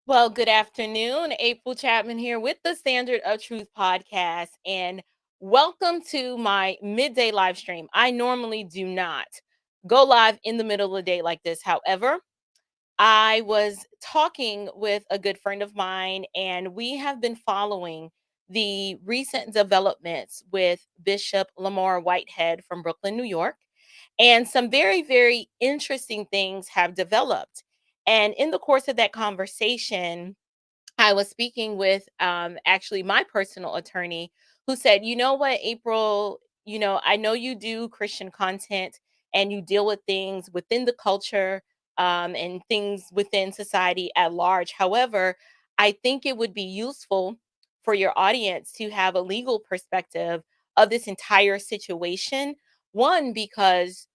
Well, good afternoon. April Chapman here with the Standard of Truth podcast, and welcome to my midday live stream. I normally do not go live in the middle of the day like this. However, I was talking with a good friend of mine, and we have been following the recent developments with Bishop Lamor Whitehead from Brooklyn, New York. And some very, very interesting things have developed. And in the course of that conversation, I was speaking with actually my personal attorney who said, you know what, April, I know you do Christian content and you deal with things within the culture and things within society at large. However, I think it would be useful for your audience to have a legal perspective of this entire situation. One, because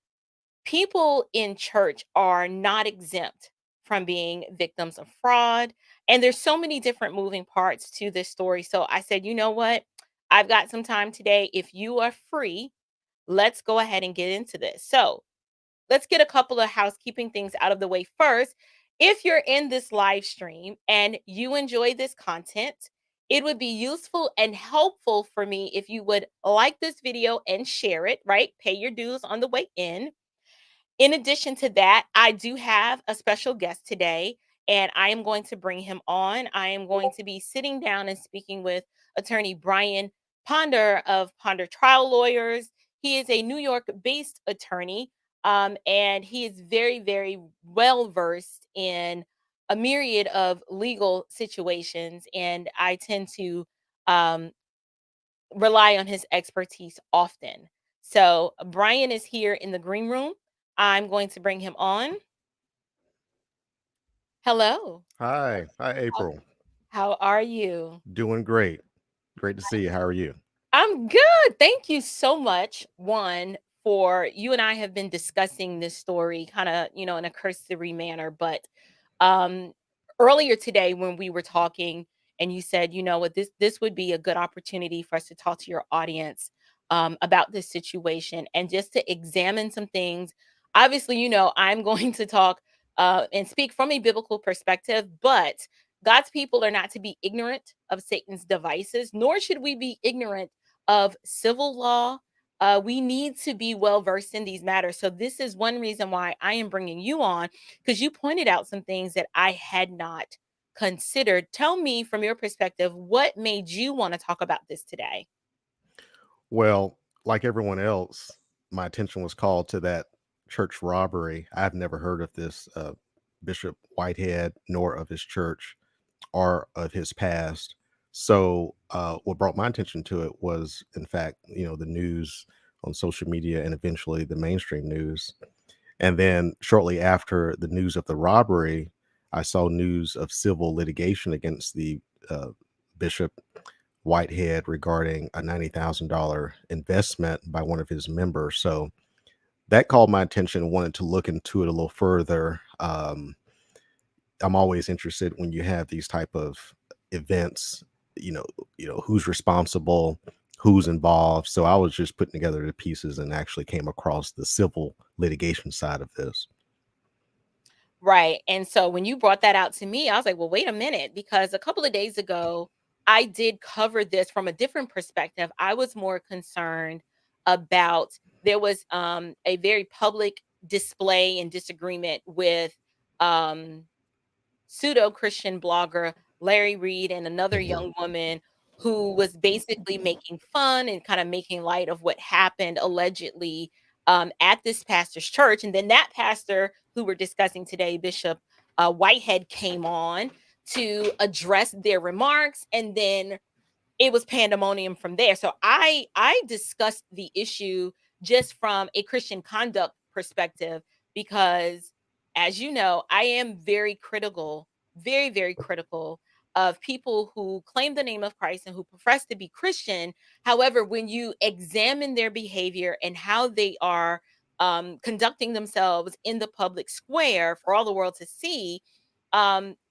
people in church are not exempt from being victims of fraud. And there's so many different moving parts to this story. So I said, you know what? I've got some time today. If you are free, let's go ahead and get into this. So let's get a couple of housekeeping things out of the way first. If you're in this live stream and you enjoy this content, it would be useful and helpful for me if you would like this video and share it, right? Pay your dues on the way in. In addition to that, I do have a special guest today, and I am going to bring him on. I am going to be sitting down and speaking with attorney Brian Ponder of Ponder Trial Lawyers. He is a New York based attorney, and he is very, very well versed in a myriad of legal situations. And I tend to um, rely on his expertise often. So, Brian is here in the green room. I'm going to bring him on. Hello. Hi, How, April. how are you? Doing great. Great to see you. How are you? I'm good. Thank you so much. One, for you and I have been discussing this story kind of, in a cursory manner, but um earlier today when we were talking and you said, you know what, this would be a good opportunity for us to talk to your audience about this situation and just to examine some things. Obviously, I'm going to talk and speak from a biblical perspective, but God's people are not to be ignorant of Satan's devices, nor should we be ignorant of civil law. We need to be well versed in these matters. So, this is one reason why I am bringing you on, because you pointed out some things that I had not considered. Tell me from your perspective, what made you want to talk about this today? Well, like everyone else, my attention was called to that church robbery. I've never heard of this Bishop Whitehead, nor of his church or of his past. So, what brought my attention to it was, in fact, the news on social media and eventually the mainstream news. And then shortly after the news of the robbery, I saw news of civil litigation against the uh, Bishop Whitehead regarding a $90,000 investment by one of his members. So that called my attention. Wanted to look into it a little further. I'm always interested when you have these type of events. Who's responsible, who's involved. So I was just putting together the pieces and actually came across the civil litigation side of this. Right. And so when you brought that out to me, I was like, well, wait a minute, because a couple of days ago, I did cover this from a different perspective. I was more concerned about there was a very public display and disagreement with um, pseudo Christian blogger Larry Reed and another Mhm. young woman who was basically making fun and kind of making light of what happened allegedly at this pastor's church. And then that pastor who we're discussing today, Bishop Whitehead, came on to address their remarks. And then it was pandemonium from there. So I discussed the issue just from a Christian conduct perspective because, as you know, I am very critical, very, very critical of people who claim the name of Christ and who profess to be Christian. However, when you examine their behavior and how they are conducting themselves in the public square for all the world to see,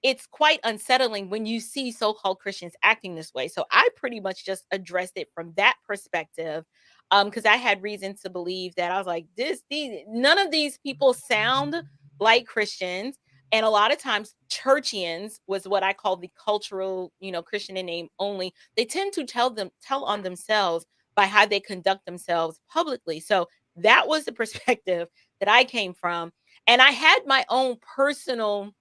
it's quite unsettling when you see so-called Christians acting this way. So I pretty much just addressed it from that perspective. Because I had reason to believe that I was like, these none of these people sound like Christians. And a lot of times churchians was what I call the cultural, Christian in name only. They tend to tell on themselves by how they conduct themselves publicly. So that was the perspective that I came from. And I had my own personal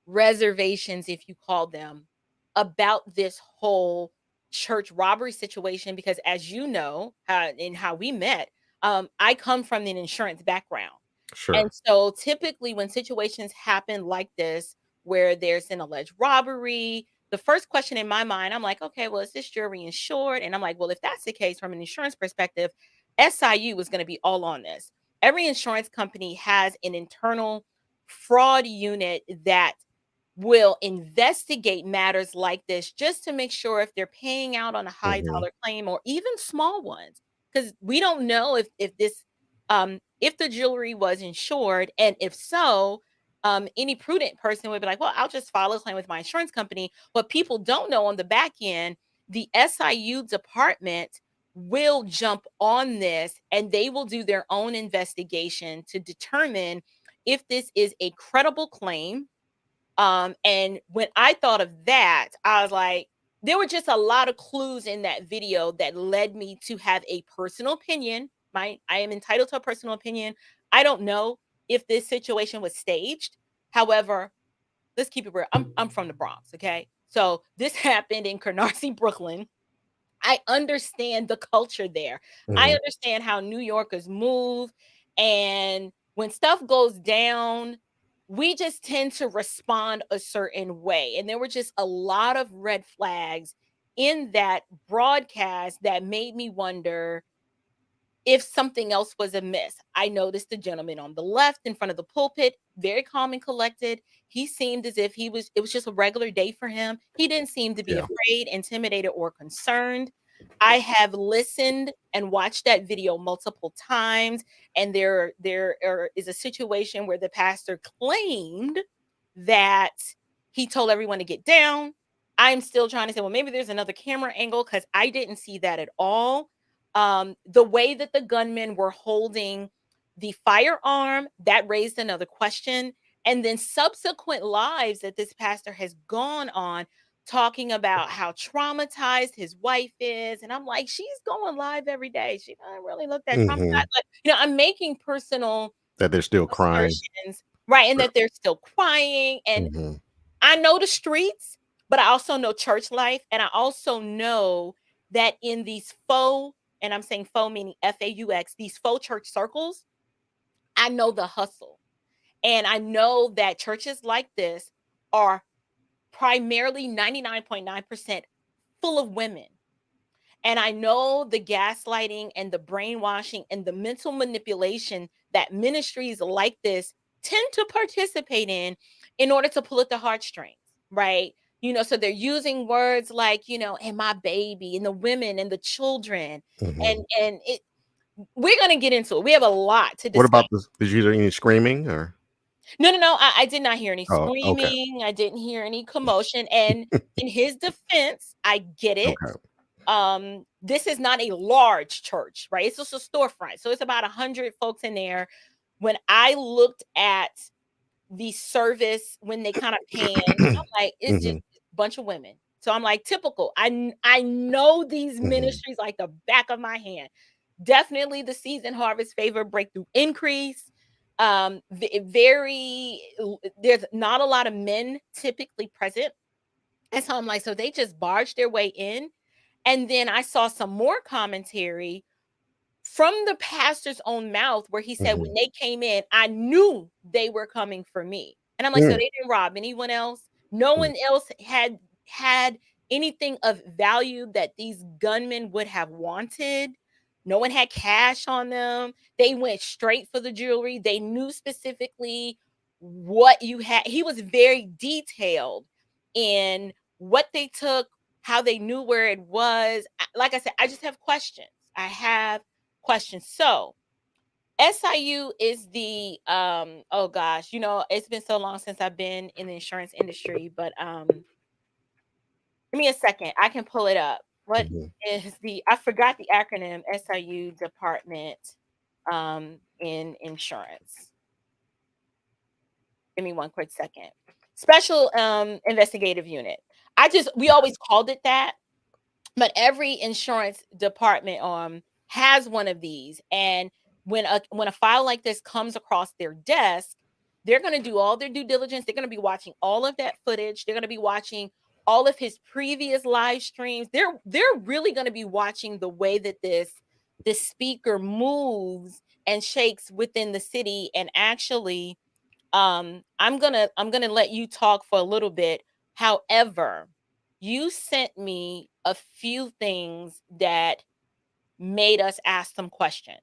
reservations, if you call them, about this whole church robbery situation because, as you know, in how we met, I come from an insurance background. And Sure. so typically when situations happen like this, where there's an alleged robbery, the first question in my mind, I'm like, okay, well, is this jury insured? And I'm like, well, if that's the case from an insurance perspective, SIU is going to be all on this. Every insurance company has an internal fraud unit that will investigate matters like this just to make sure if they're paying out on a high Mhm. dollar claim or even small ones, because we don't know if the jewelry was insured, and if so, any prudent person would be like, well, I'll just file a claim with my insurance company. What people don't know on the back end, the SIU department will jump on this and they will do their own investigation to determine if this is a credible claim. And when I thought of that, I was like, there were just a lot of clues in that video that led me to have a personal opinion. I am entitled to a personal opinion. I don't know if this situation was staged. However, let's keep it real. I'm from the Bronx, okay? So this happened in Canarsie, Brooklyn. I understand the culture there. I Mhm. understand how New Yorkers move, and when stuff goes down, we just tend to respond a certain way, and there were just a lot of red flags in that broadcast that made me wonder if something else was amiss. I noticed the gentleman on the left in front of the pulpit, very calm and collected. He seemed as if it was just a regular day for him. He didn't seem to be Yeah. afraid, intimidated, or concerned. I have listened and watched that video multiple times, and is a situation where the pastor claimed that he told everyone to get down. I'm still trying to say, well, maybe there's another camera angle because I didn't see that at all. The way that the gunmen were holding the firearm, that raised another question. And then subsequent lives that this pastor has gone on talking about how traumatized his wife is. And I'm like, she's going live every day. She doesn't really look that traumatized. Mhm. But, I'm making personal That they're still crying. assertions, right? And Sure. that they're still crying. And Mhm. I know the streets, but I also know church life. And I also know that in these faux, and I'm saying faux meaning FAUX, these faux church circles, I know the hustle. And I know that churches like this are primarily 99.9% full of women. And I know the gaslighting and the brainwashing and the mental manipulation that ministries like this tend to participate in order to pull at the heartstrings, right? So they're using words like, and my baby and the women and the children. And Mhm. we're gonna get into it. We have a lot to What discuss. about this? Did you hear any screaming or? No, no, no. I did not hear any Oh, okay. screaming. I didn't hear any commotion. And in his defense, I get it. Okay. This is not a large church, right? It's just a storefront. So it's about 100 folks in there. When I looked at the service when they kind of panned, I'm like, it's just Mhm. a bunch of women. So I'm like, typical. I know these Mhm. ministries like the back of my hand. Definitely the season harvest favor breakthrough increase. Very there's not a lot of men typically present. And so I'm like, so they just barged their way in. And then I saw some more commentary from the pastor's own mouth where he said, Mhm. when they came in, I knew they were coming for me. And I'm like, so Mm. they didn't rob anyone else? No Mm. one else had anything of value that these gunmen would have wanted. No one had cash on them. They went straight for the jewelry. They knew specifically what you had. He was very detailed in what they took, how they knew where it was. Like I said, I just have questions. I have questions. So SIU is the oh gosh, it's been so long since I've been in the insurance industry, but give me a second. I can pull it up. What Mhm. is I forgot the acronym SIU department in insurance. Give me one quick second. Special investigative unit. We always called it that, but every insurance department has one of these. And when a file like this comes across their desk, they're going to do all their due diligence. They're going to be watching all of that footage. They're going to be watching all of his previous live streams. They're really going to be watching the way that this speaker moves and shakes within the city. And actually, I'm gonna let you talk for a little bit. However, you sent me a few things that made us ask some questions.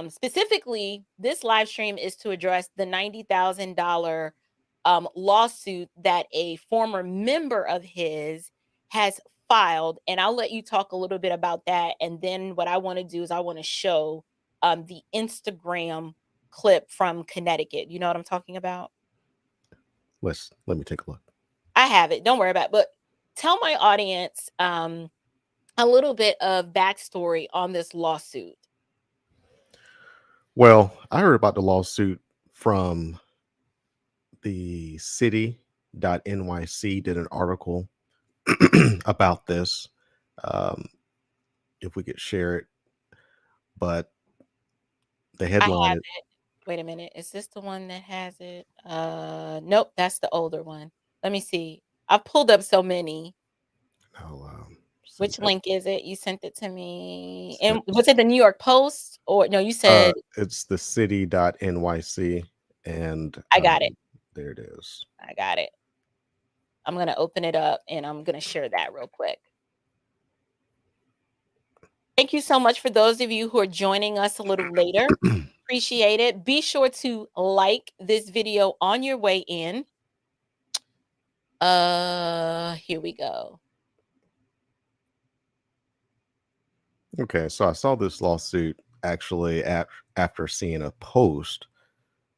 Specifically, this live stream is to address the $90,000 lawsuit that a former member of his has filed, and I'll let you talk a little bit about that. And then what I want to do is I want to show the Instagram clip from Connecticut. You know what I'm talking about? Let me take a look. I have it. Don't worry about it. But tell my audience a little bit of backstory on this lawsuit. Well, I heard about the lawsuit from the city.nyc did an article about this. If we could share it, but the I headline have is, it. Wait a minute. Is this the one that has it? Nope, that's the older one. Let me see. I've pulled up so many. oh, Which sent that, link is it? You sent it to me. And sent, was it the New York Post? Or no, you said it's the city.nyc, and I got it. there it is. I got it. I'm gonna open it up and I'm gonna share that real quick. Thank you so much for those of you who are joining us a little later. Appreciate it. Be sure to like this video on your way in. Here we go. Okay, so I saw this lawsuit actually after seeing a post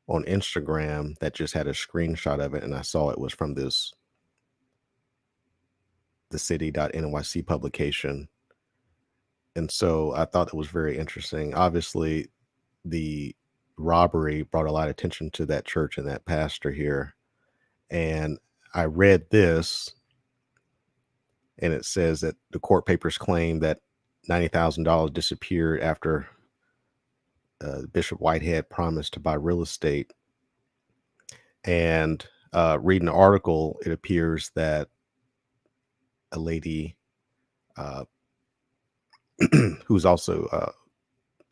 on Instagram that just had a screenshot of it, and I saw it was from the city.nyc publication. And so I thought it was very interesting. Obviously, the robbery brought a lot of attention to that church and that pastor here. And I read this, and it says that the court papers claim that $90,000 disappeared after Bishop Whitehead promised to buy real estate. And reading the article, it appears that a lady who's also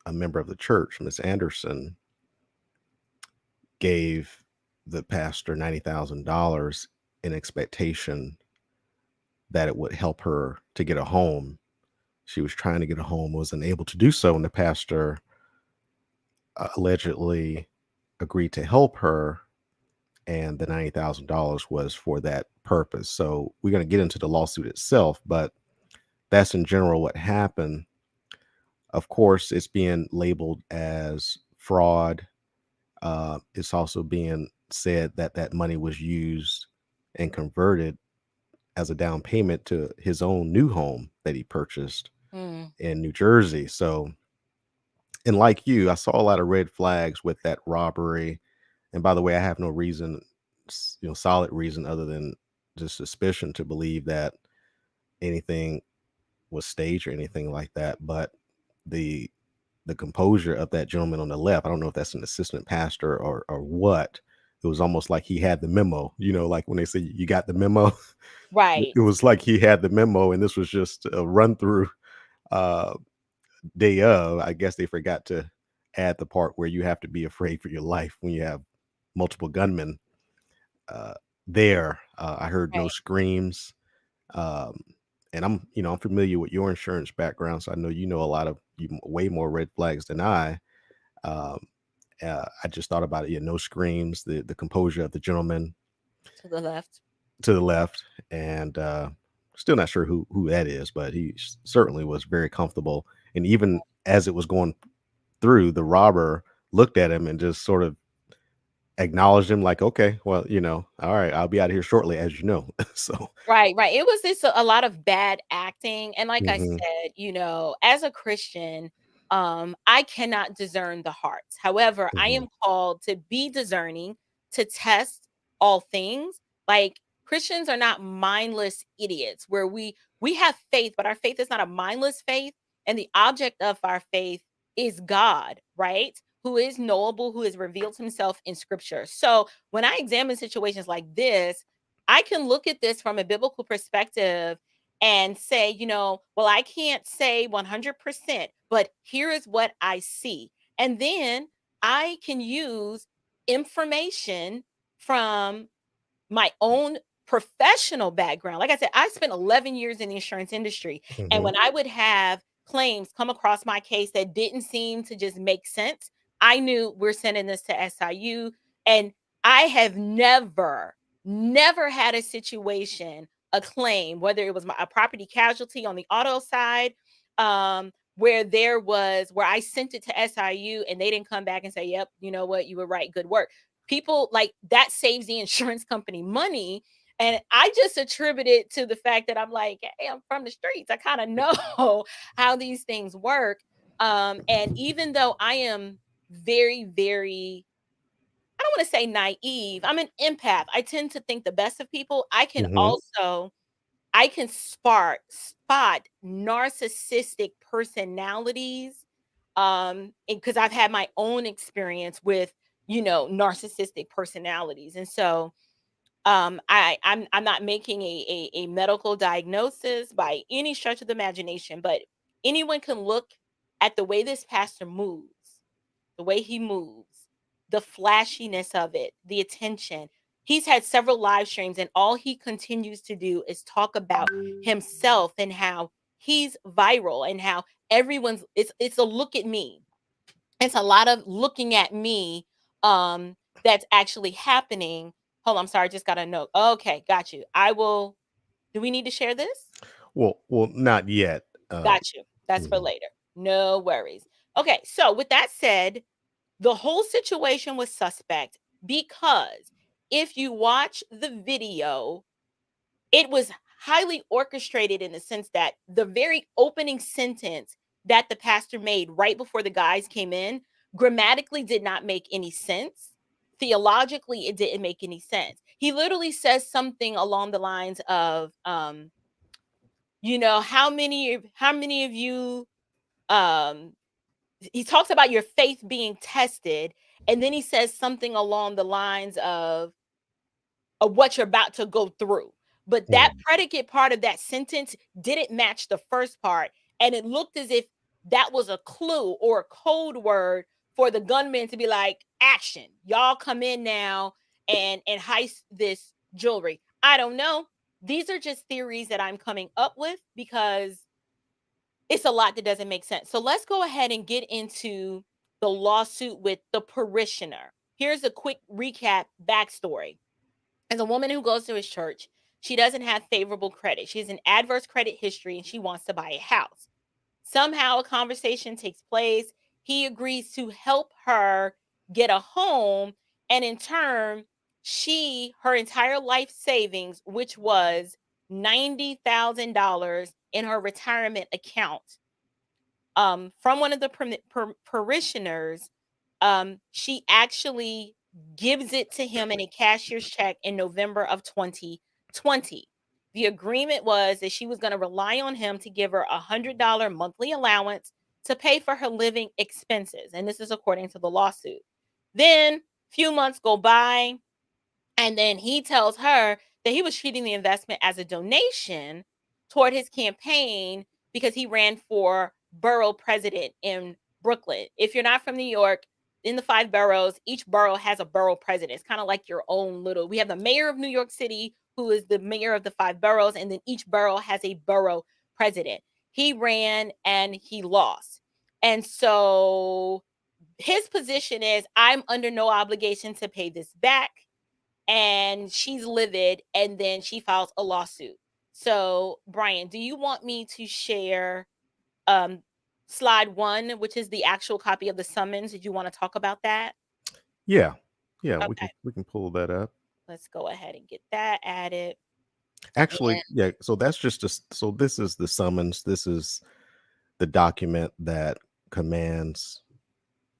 a member of the church, Miss Anderson, gave the pastor $90,000 in expectation that it would help her to get a home. She was trying to get a home, wasn't able to do so, and the pastor allegedly agreed to help her, and the $90,000 was for that purpose. So we're going to get into the lawsuit itself, but that's in general what happened. Of course, it's being labeled as fraud. It's also being said that that money was used and converted as a down payment to his own new home that he purchased in New Jersey. So, and like you, I saw a lot of red flags with that robbery. And by the way, I have no reason, solid reason other than just suspicion to believe that anything was staged or anything like that. But the composure of that gentleman on the left, I don't know if that's an assistant pastor or what. It was almost like he had the memo, like when they say you got the memo, Right. it was like he had the memo, and this was just a run through day of. I guess they forgot to add the part where you have to be afraid for your life when you have multiple gunmen there. I heard no Right. screams. And I'm familiar with your insurance background, so I know you know a lot of way more red flags than I. Um, I just thought about it. Yeah, no screams, the composure of the gentleman To the left. to the left, and still not sure who that is, but he certainly was very comfortable. And even as it was going through, the robber looked at him and just sort of acknowledged him, like, okay, well, all right, I'll be out of here shortly, as you know. So, Right, right. It was just a lot of bad acting. And like I mhm, said, as a Christian, I cannot discern the hearts. However, I mhm, am called to be discerning to test all things. Like, Christians are not mindless idiots where we have faith, but our faith is not a mindless faith, and the object of our faith is God, right? Who is knowable, who has revealed himself in scripture. So when I examine situations like this, I can look at this from a biblical perspective and say, well, I can't say 100%, but here is what I see. And then I can use information from my own professional background. Like I said, I spent 11 years in the insurance industry. And when I would have claims come across my case that didn't seem to just make sense, I knew we're sending this to SIU. And I have never had a situation, a claim, whether it was a property casualty on the auto side, where I sent it to SIU and they didn't come back and say, yep, you know what, you were right, good work. People like that saves the insurance company money. And I just attribute it to the fact that I'm like, hey, I'm from the streets. I kind of know how these things work. And even though I am very, very, I don't want to say naive, I'm an empath. I tend to think the best of people. I can spot narcissistic personalities, because I've had my own experience with, narcissistic personalities. And so I'm not making a medical diagnosis by any stretch of the imagination, but anyone can look at the way this pastor moves, the way he moves, the flashiness of it, the attention. He's had several live streams, and all he continues to do is talk about himself and how he's viral and how it's a look at me. It's a lot of looking at me, that's actually happening. Hold on, I'm sorry, I just got a note. Okay, got you. Do we need to share this? Well, not yet. Got you. That's for later. No worries. Okay, so with that said, the whole situation was suspect because if you watch the video, it was highly orchestrated in the sense that the very opening sentence that the pastor made right before the guys came in grammatically did not make any sense. Theologically, it didn't make any sense. He literally says something along the lines of, how many of you, um, he talks about your faith being tested, and then he says something along the lines of what you're about to go through. But that predicate part of that sentence didn't match the first part. And it looked as if that was a clue or a code word for the gunman to be like, action, y'all come in now and heist this jewelry. I don't know. These are just theories that I'm coming up with because it's a lot that doesn't make sense. So let's go ahead and get into the lawsuit with the parishioner. Here's a quick recap backstory. As a woman who goes to his church, she doesn't have favorable credit. She has an adverse credit history and she wants to buy a house. Somehow a conversation takes place. He agrees to help her get a home. And in turn, her entire life savings, which was $90,000 in her retirement account, from one of the parishioners, she actually gives it to him in a cashier's check in November of 2020. The agreement was that she was going to rely on him to give her $100 monthly allowance to pay for her living expenses. And this is according to the lawsuit. Then a few months go by, and then he tells her that he was treating the investment as a donation toward his campaign because he ran for borough president in Brooklyn. If you're not from New York, in the 5 boroughs, each borough has a borough president. It's kind of like your own little, we have the mayor of New York City, who is the mayor of the 5 boroughs, and then each borough has a borough president. He ran and he lost. And so his position is, I'm under no obligation to pay this back. And she's livid, and then she files a lawsuit. So, Brian, do you want me to share slide 1, which is the actual copy of the summons? Did you want to talk about that? Yeah, Okay, we can pull that up. let's go ahead and get that added. Actually, yeah. So that's so this is the summons. This is the document that commands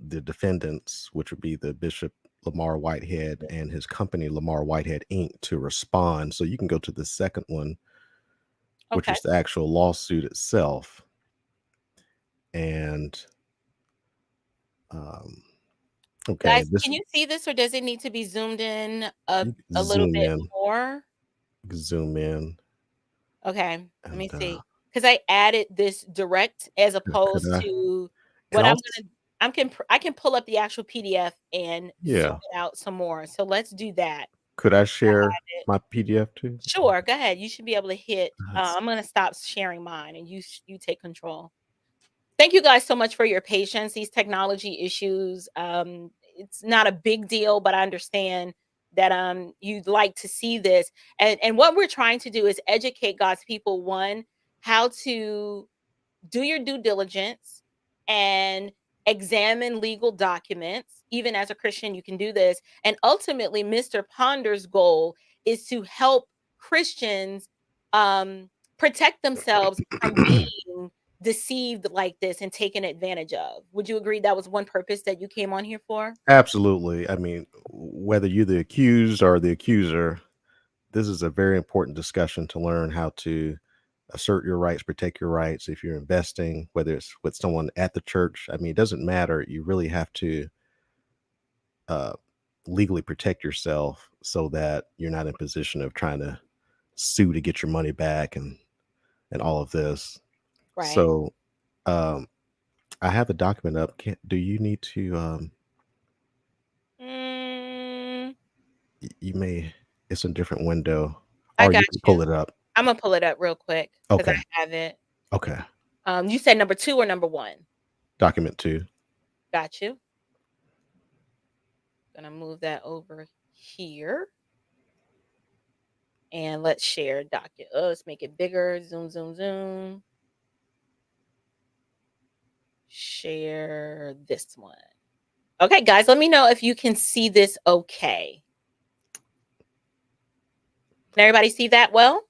the defendants, which would be the Bishop Lamar Whitehead and his company, Lamar Whitehead Inc., to respond. So you can go to the second one, which Okay. is the actual lawsuit itself. And um, okay, Guys, this can you see this or does it need to be zoomed in a little zoom bit in, more? zoom in, Okay, let me and see. Because I added this direct as could opposed I? to And what I'm also, gonna I can pull up the actual PDF and zoom yeah, it out some more. So let's do that. could I share It. my PDF too? Sure, go ahead. You should be able to hit. That's I'm gonna stop sharing mine and you take control. Thank you guys so much for your patience. These technology issues, it's not a big deal, but I understand that you'd like to see this. And what we're trying to do is educate God's people, one, how to do your due diligence and examine legal documents. Even as a Christian, you can do this. And ultimately, Mr. Ponder's goal is to help Christians protect themselves from being deceived like this and taken advantage of. Would you agree that was one purpose that you came on here for? absolutely. I mean, whether you're the accused or the accuser, this is a very important discussion to learn how to assert your rights, protect your rights. If you're investing, whether it's with someone at the church, I mean, it doesn't matter. You really have to uh, legally protect yourself so that you're not in position of trying to sue to get your money back and all of this. Right. So um, I have a document up. Do you need to? Mm, You may. It's a different window, I or got you can you. pull it up. I'm gonna pull it up real quick because Okay. I have it. Okay. You said number two or number one? Document two. Got you. Gonna move that over here and let's share document. Let's make it bigger. Zoom, zoom, zoom. Share this one. Okay, guys, let me know if you can see this okay. Can everybody see that well?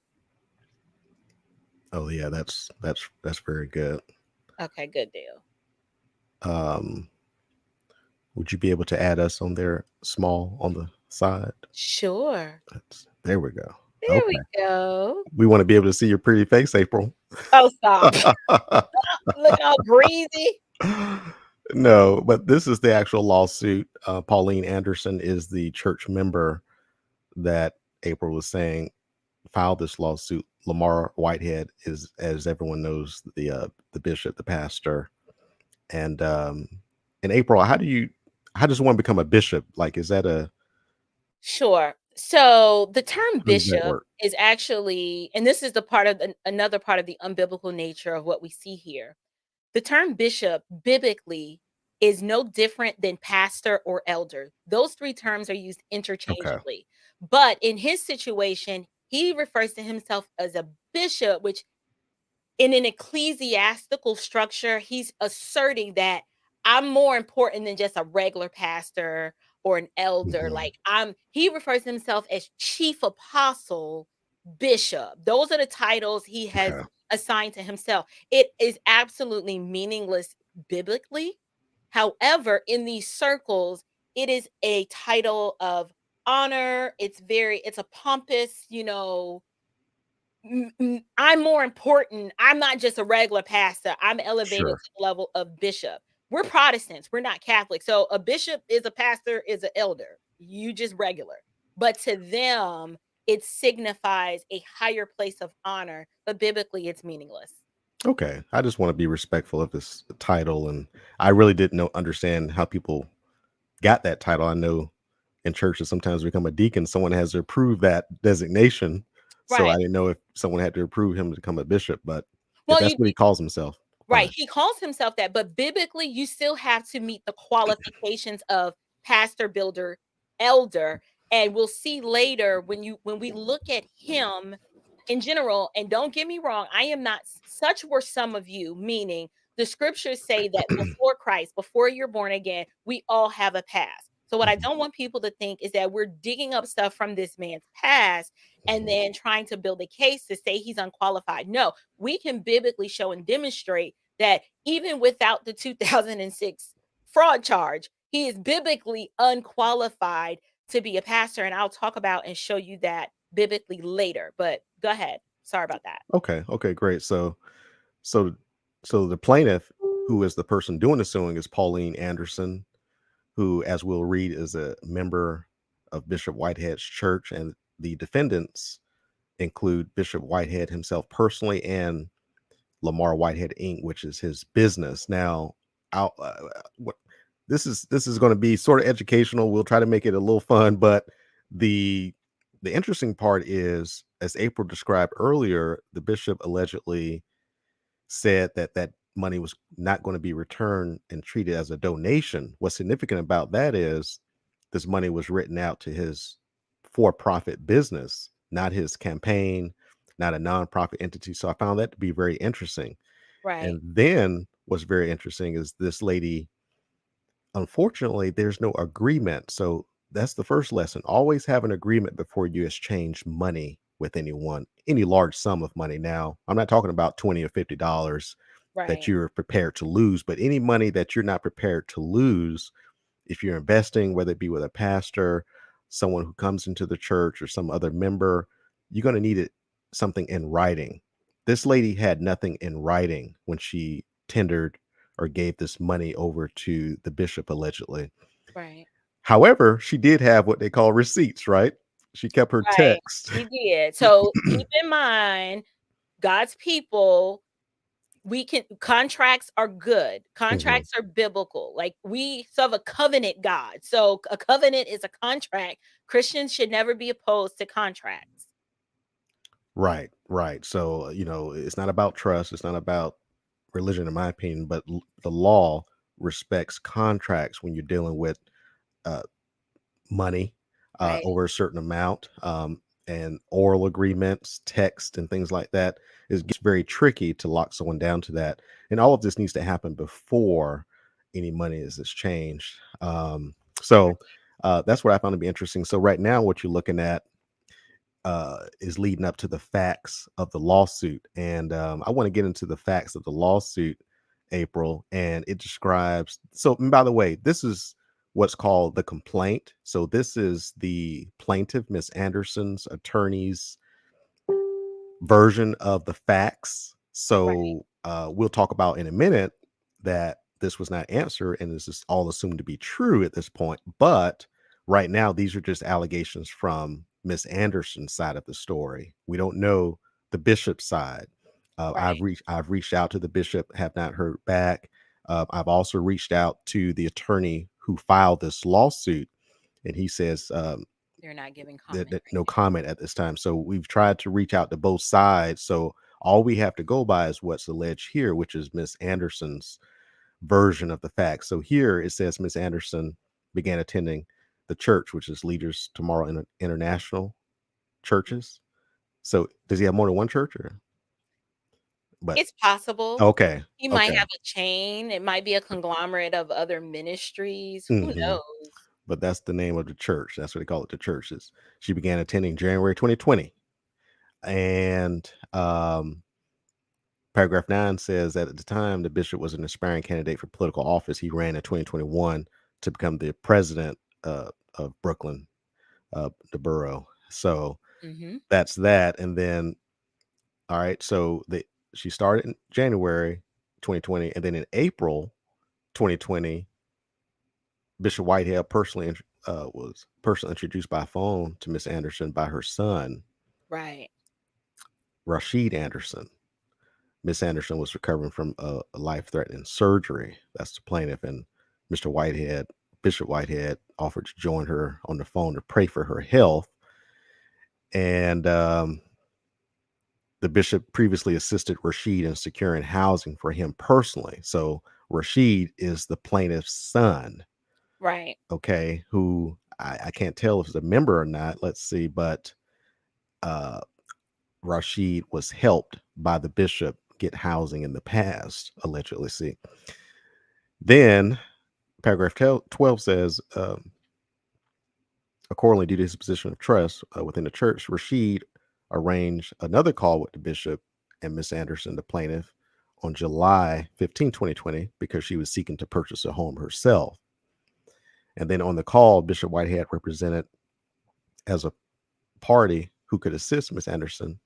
Oh yeah, that's very good. Okay, good deal. Um, would you be able to add us on there small on the side? Sure. There we go. There we Okay. go. We want to be able to see your pretty face, April. Oh, stop. Looking all breezy. No, but this is the actual lawsuit. Pauline Anderson is the church member that April was saying filed this lawsuit. Lamar Whitehead is, as everyone knows, the bishop, the pastor. And April, how does one become a bishop? Like, is that a Sure. So the term how does that bishop work? is actually, and this is the part of another part of the unbiblical nature of what we see here. The term bishop biblically is no different than pastor or elder. Those three terms are used Okay. interchangeably. But in his situation, he refers to himself as a bishop, which in an ecclesiastical structure, he's asserting that I'm more important than just a regular pastor or an elder. Mhm. Like he refers to himself as chief apostle, bishop. Those are the titles he has Okay. assigned to himself. It is absolutely meaningless biblically. However, in these circles, it is a title of honor. It's a pompous, I'm more important. I'm not just a regular pastor. I'm elevated Sure. to the level of bishop. We're Protestants. We're not Catholic. So a bishop is a pastor, is an elder. You just regular. But to them, it signifies a higher place of honor. But biblically, it's meaningless. Okay. I just want to be respectful of this title, and I really didn't understand how people got that title. I know in churches sometimes become a deacon, someone has to approve that designation. So Right. I didn't know if someone had to approve him to become a bishop, but if Well, that's what he calls himself, right. fine. He calls himself that, but biblically, you still have to meet the qualifications of pastor, builder, elder. And we'll see later when we look at him in general, and don't get me wrong, I am not such were some of you, meaning the scriptures say that before Christ, before you're born again, we all have a past. So what I Mhm, don't want people to think is that we're digging up stuff from this man's past and mhm. then trying to build a case to say he's unqualified. No, we can biblically show and demonstrate that even without the 2006 fraud charge, He is biblically unqualified to be a pastor, and I'll talk about and show you that biblically later. But go ahead. Sorry about that. Okay, great. So so the plaintiff, who is the person doing the suing, is Pauline Anderson, who, as we'll read, is a member of Bishop Whitehead's church, and the defendants include Bishop Whitehead himself personally and Lamar Whitehead Inc., which is his business. Now, I'll, what this is going to be sort of educational. We'll try to make it a little fun, but the the interesting part is, as April described earlier, the bishop allegedly said that that money was not going to be returned and treated as a donation. What's significant about that is this money was written out to his for-profit business, not his campaign, not a nonprofit entity. So I found that to be very interesting. Right. And then what's very interesting is this lady, unfortunately, there's no agreement. So that's the first lesson. Always have an agreement before you exchange money with anyone, any large sum of money. Now, I'm not talking about 20 or $50 that Right. you're prepared to lose, but any money that you're not prepared to lose, if you're investing, whether it be with a pastor, someone who comes into the church, or some other member, you're going to need something in writing. This lady had nothing in writing when she tendered or gave this money over to the bishop, allegedly. Right. However, she did have what they call receipts, right? She kept her Right. text. She did. So keep in mind, God's people, we can contracts are good. Mhm. Contracts are biblical. Like, we serve a covenant God. So a covenant is a contract. Christians should never be opposed to contracts. Right, right. So, it's not about trust. It's not about religion, in my opinion, but the law respects contracts when you're dealing with uh, money Right. over a certain amount, and oral agreements, text, and things like that. It gets very tricky to lock someone down to that. And all of this needs to happen before any money is exchanged. So that's what I found to be interesting. So, right now, what you're looking at is leading up to the facts of the lawsuit. And I want to get into the facts of the lawsuit, April, and it describes. So, and by the way, this is what's called the complaint. So, this is the plaintiff, Miss Anderson's attorney's version of the facts. Right. So, we'll talk about in a minute that this was not answered and this is all assumed to be true at this point. But right now, these are just allegations from Miss Anderson's side of the story. We don't know the bishop's side. Right. I've reached out to the bishop, have not heard back. I've also reached out to the attorney who filed this lawsuit, and he says They're not giving comment that right no comment at this time. So we've tried to reach out to both sides. So all we have to go by is what's alleged here, which is Miss Anderson's version of the facts. So here it says Miss Anderson began attending the church, which is Leaders Tomorrow International now. Churches. So does he have more than one church? Or but It's possible. okay, He might okay. have a chain. It might be a conglomerate of other ministries. Who hmm knows? But that's the name of the church. That's what they call it, the churches. She began attending January 2020, and paragraph 9 says that at the time the bishop was an aspiring candidate for political office. He ran in 2021 to become the president of Brooklyn, the borough. So Mhm. that's that. And then, all right, so she started in January 2020, and then in April 2020, Bishop Whitehead was personally introduced by phone to Miss Anderson by her son, Right. Rashid Anderson. Miss Anderson was recovering from a life-threatening surgery. That's the plaintiff, and Mr. Whitehead, Bishop Whitehead, offered to join her on the phone to pray for her health. And the bishop previously assisted Rashid in securing housing for him personally. So Rashid is the plaintiff's son, Right. okay, who I can't tell if he's a member or not. Let's see, but uh, Rashid was helped by the bishop get housing in the past, allegedly. See, then paragraph 12 says, accordingly, due to his position of trust within the church, Rashid arranged another call with the bishop and Miss Anderson, the plaintiff, on July 15, 2020, because she was seeking to purchase a home herself. And then on the call, Bishop Whitehead represented as a party who could assist Miss Anderson,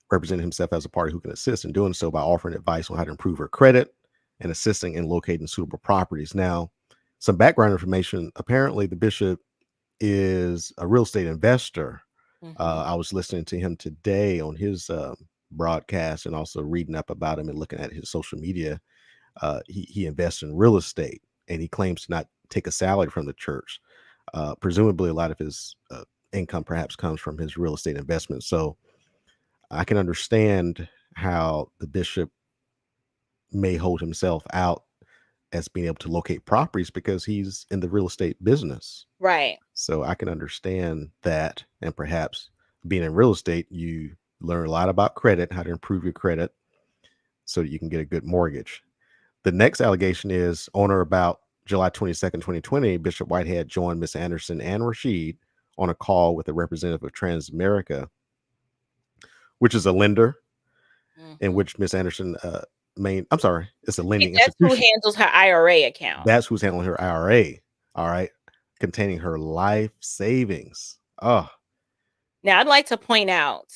represented himself as a party who can assist in doing so by offering advice on how to improve her credit and assisting in locating suitable properties. Now, some background information. Apparently, the bishop is a real estate investor. Mhm. I was listening to him today on his broadcast and also reading up about him and looking at his social media. He invests in real estate, and he claims to not take a salary from the church. Presumably, a lot of his income perhaps comes from his real estate investment. So I can understand how the bishop may hold himself out as being able to locate properties because he's in the real estate business. Right. So I can understand that. And perhaps being in real estate, you learn a lot about credit, how to improve your credit so that you can get a good mortgage. The next allegation is on or about July 22nd, 2020, Bishop Whitehead joined Miss Anderson and Rashid on a call with a representative of Transamerica, which is a lender in Mhm. which Miss Anderson I'm sorry, it's a lending That's who institution. handles her IRA account. That's who's handling her IRA. All right. Containing her life savings. Oh, Now, I'd like to point out,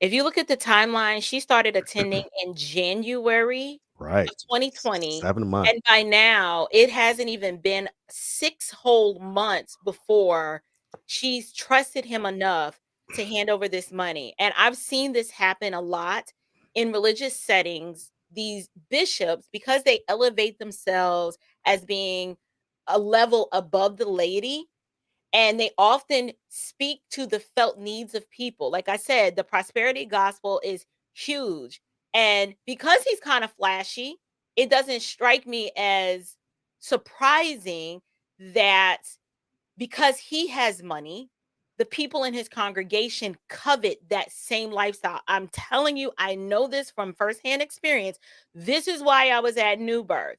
if you look at the timeline, she started attending in January right. of 2020, 7 months. and by now, it hasn't even been 6 whole months before she's trusted him enough to hand over this money, and I've seen this happen a lot in religious settings. These bishops, because they elevate themselves as being a level above the laity, and they often speak to the felt needs of people. Like I said, the prosperity gospel is huge. And because he's kind of flashy, it doesn't strike me as surprising that because he has money, the people in his congregation covet that same lifestyle. I'm telling you, I know this from firsthand experience. This is why I was at New Birth.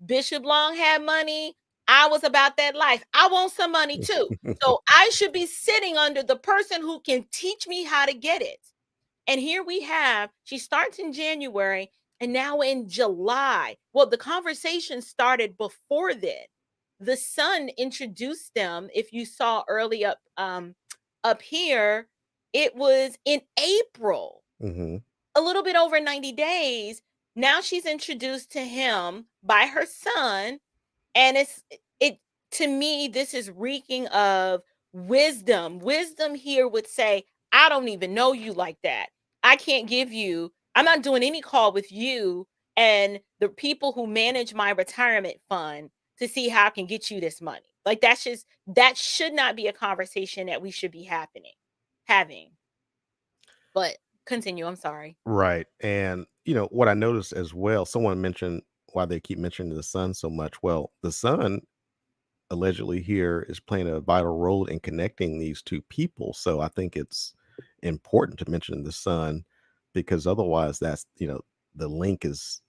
Bishop Long had money. I was about that life. I want some money too. So I should be sitting under the person who can teach me how to get it. And here we have, she starts in January and now in July. Well, the conversation started before then. The son introduced them. If you saw early up here, it was in April, Hmm. a little bit over 90 days. Now she's introduced to him by her son, and it to me, this is reeking of wisdom. Wisdom here would say, I don't even know you like that. I can't give you, I'm not doing any call with you and the people who manage my retirement fund to see how I can get you this money. Like that should not be a conversation that we should be having. But continue. I'm sorry. Right. And, what I noticed as well, someone mentioned why they keep mentioning the son so much. Well, the son allegedly here is playing a vital role in connecting these two people. So I think it's important to mention the son because otherwise the link is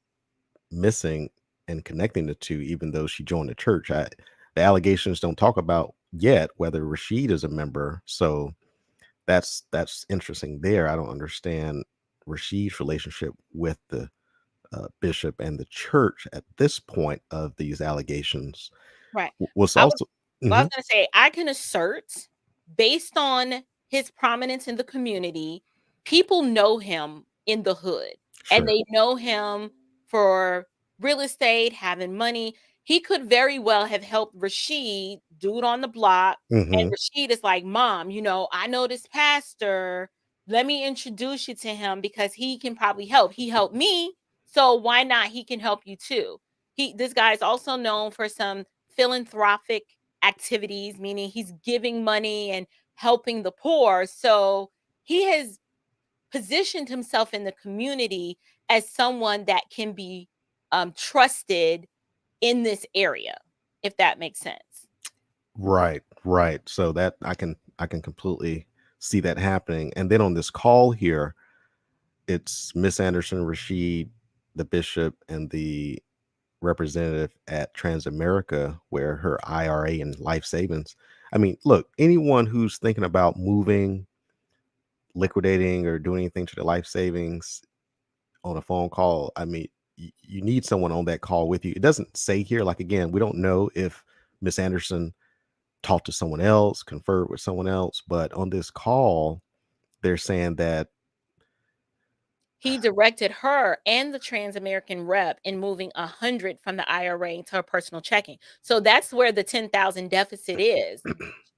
missing and connecting the two, even though she joined the church. The allegations don't talk about yet whether Rashid is a member. So that's interesting there. I don't understand Rashid's relationship with the bishop and the church at this point of these allegations. Right. Was I was also. Well, I was Mhm. gonna say, I can assert, based on his prominence in the community, people know him in the hood, and Sure. they know him for real estate, having money. He could very well have helped Rashid, dude on the block, and Hmm. Rashid is like, "Mom, I know this pastor. Let me introduce you to him because he can probably help. He helped me, so why not? He can help you too." This guy is also known for some philanthropic activities, meaning he's giving money and helping the poor. So he has positioned himself in the community as someone that can be trusted in this area, if that makes sense. Right, right. So that I can completely see that happening. And then on this call here, it's Miss Anderson, Rashid, the bishop, and the representative at Transamerica, where her IRA and life savings. I mean, look, anyone who's thinking about moving, liquidating, or doing anything to the life savings on a phone call, I mean, you need someone on that call with you. It doesn't say here, like, again, we don't know if Miss Anderson talked to someone else, conferred with someone else. But on this call, they're saying that He directed her and the Trans-American rep in moving 100 from the IRA into her personal checking. So that's where the 10,000 deficit is.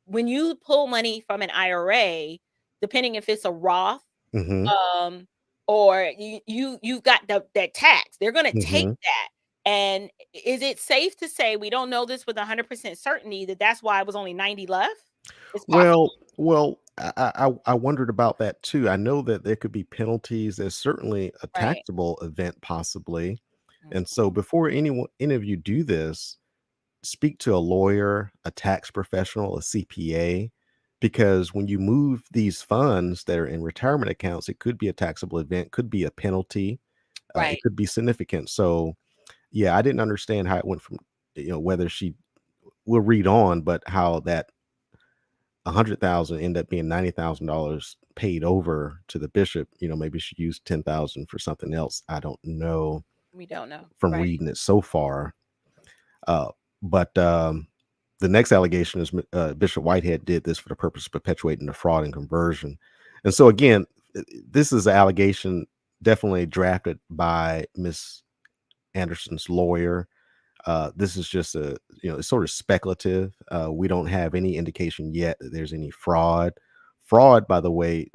When you pull money from an IRA, depending if it's a Roth, Mhm, um, or you've got that tax, they're gonna take mhm. that. And is it safe to say, we don't know this with 100% certainty, that that's why it was only 90 left? It's possible, Well, I wondered about that too. I know that there could be penalties. There's certainly a right? taxable event possibly. And so Mhm. before any of you do this, speak to a lawyer, a tax professional, a CPA, because when you move these funds that are in retirement accounts, it could be a taxable event, could be a penalty, it Right. could be significant. So, yeah, I didn't understand how it went from, whether she will read on, but how that 100,000 end up being $90,000 paid over to the bishop. Maybe she used 10,000 for something else. I don't know We don't know. from Right. reading it so far. Uh, but the next allegation is Bishop Whitehead did this for the purpose of perpetuating the fraud and conversion. And so again, this is an allegation definitely drafted by Miss Anderson's lawyer. This is just it's sort of speculative. We don't have any indication yet that there's any fraud. Fraud, by the way,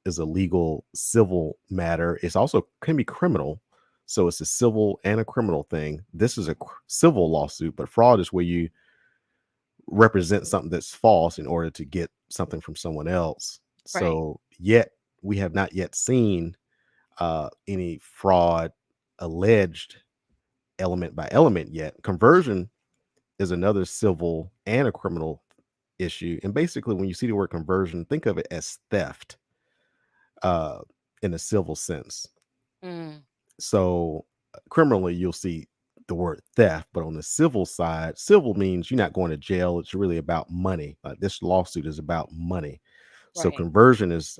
is a legal civil matter. It's also can be criminal. So it's a civil and a criminal thing. This is a civil lawsuit, but fraud is where you represent something that's false in order to get something from someone else. Right. So yet we have not yet seen any fraud alleged element by element yet. Conversion is another civil and a criminal issue. And basically, when you see the word conversion, think of it as theft uh, in a civil sense. Mm, So, criminally, you'll see the word theft, but on the civil side, civil means you're not going to jail. It's really about money. This lawsuit is about money. So, right. conversion is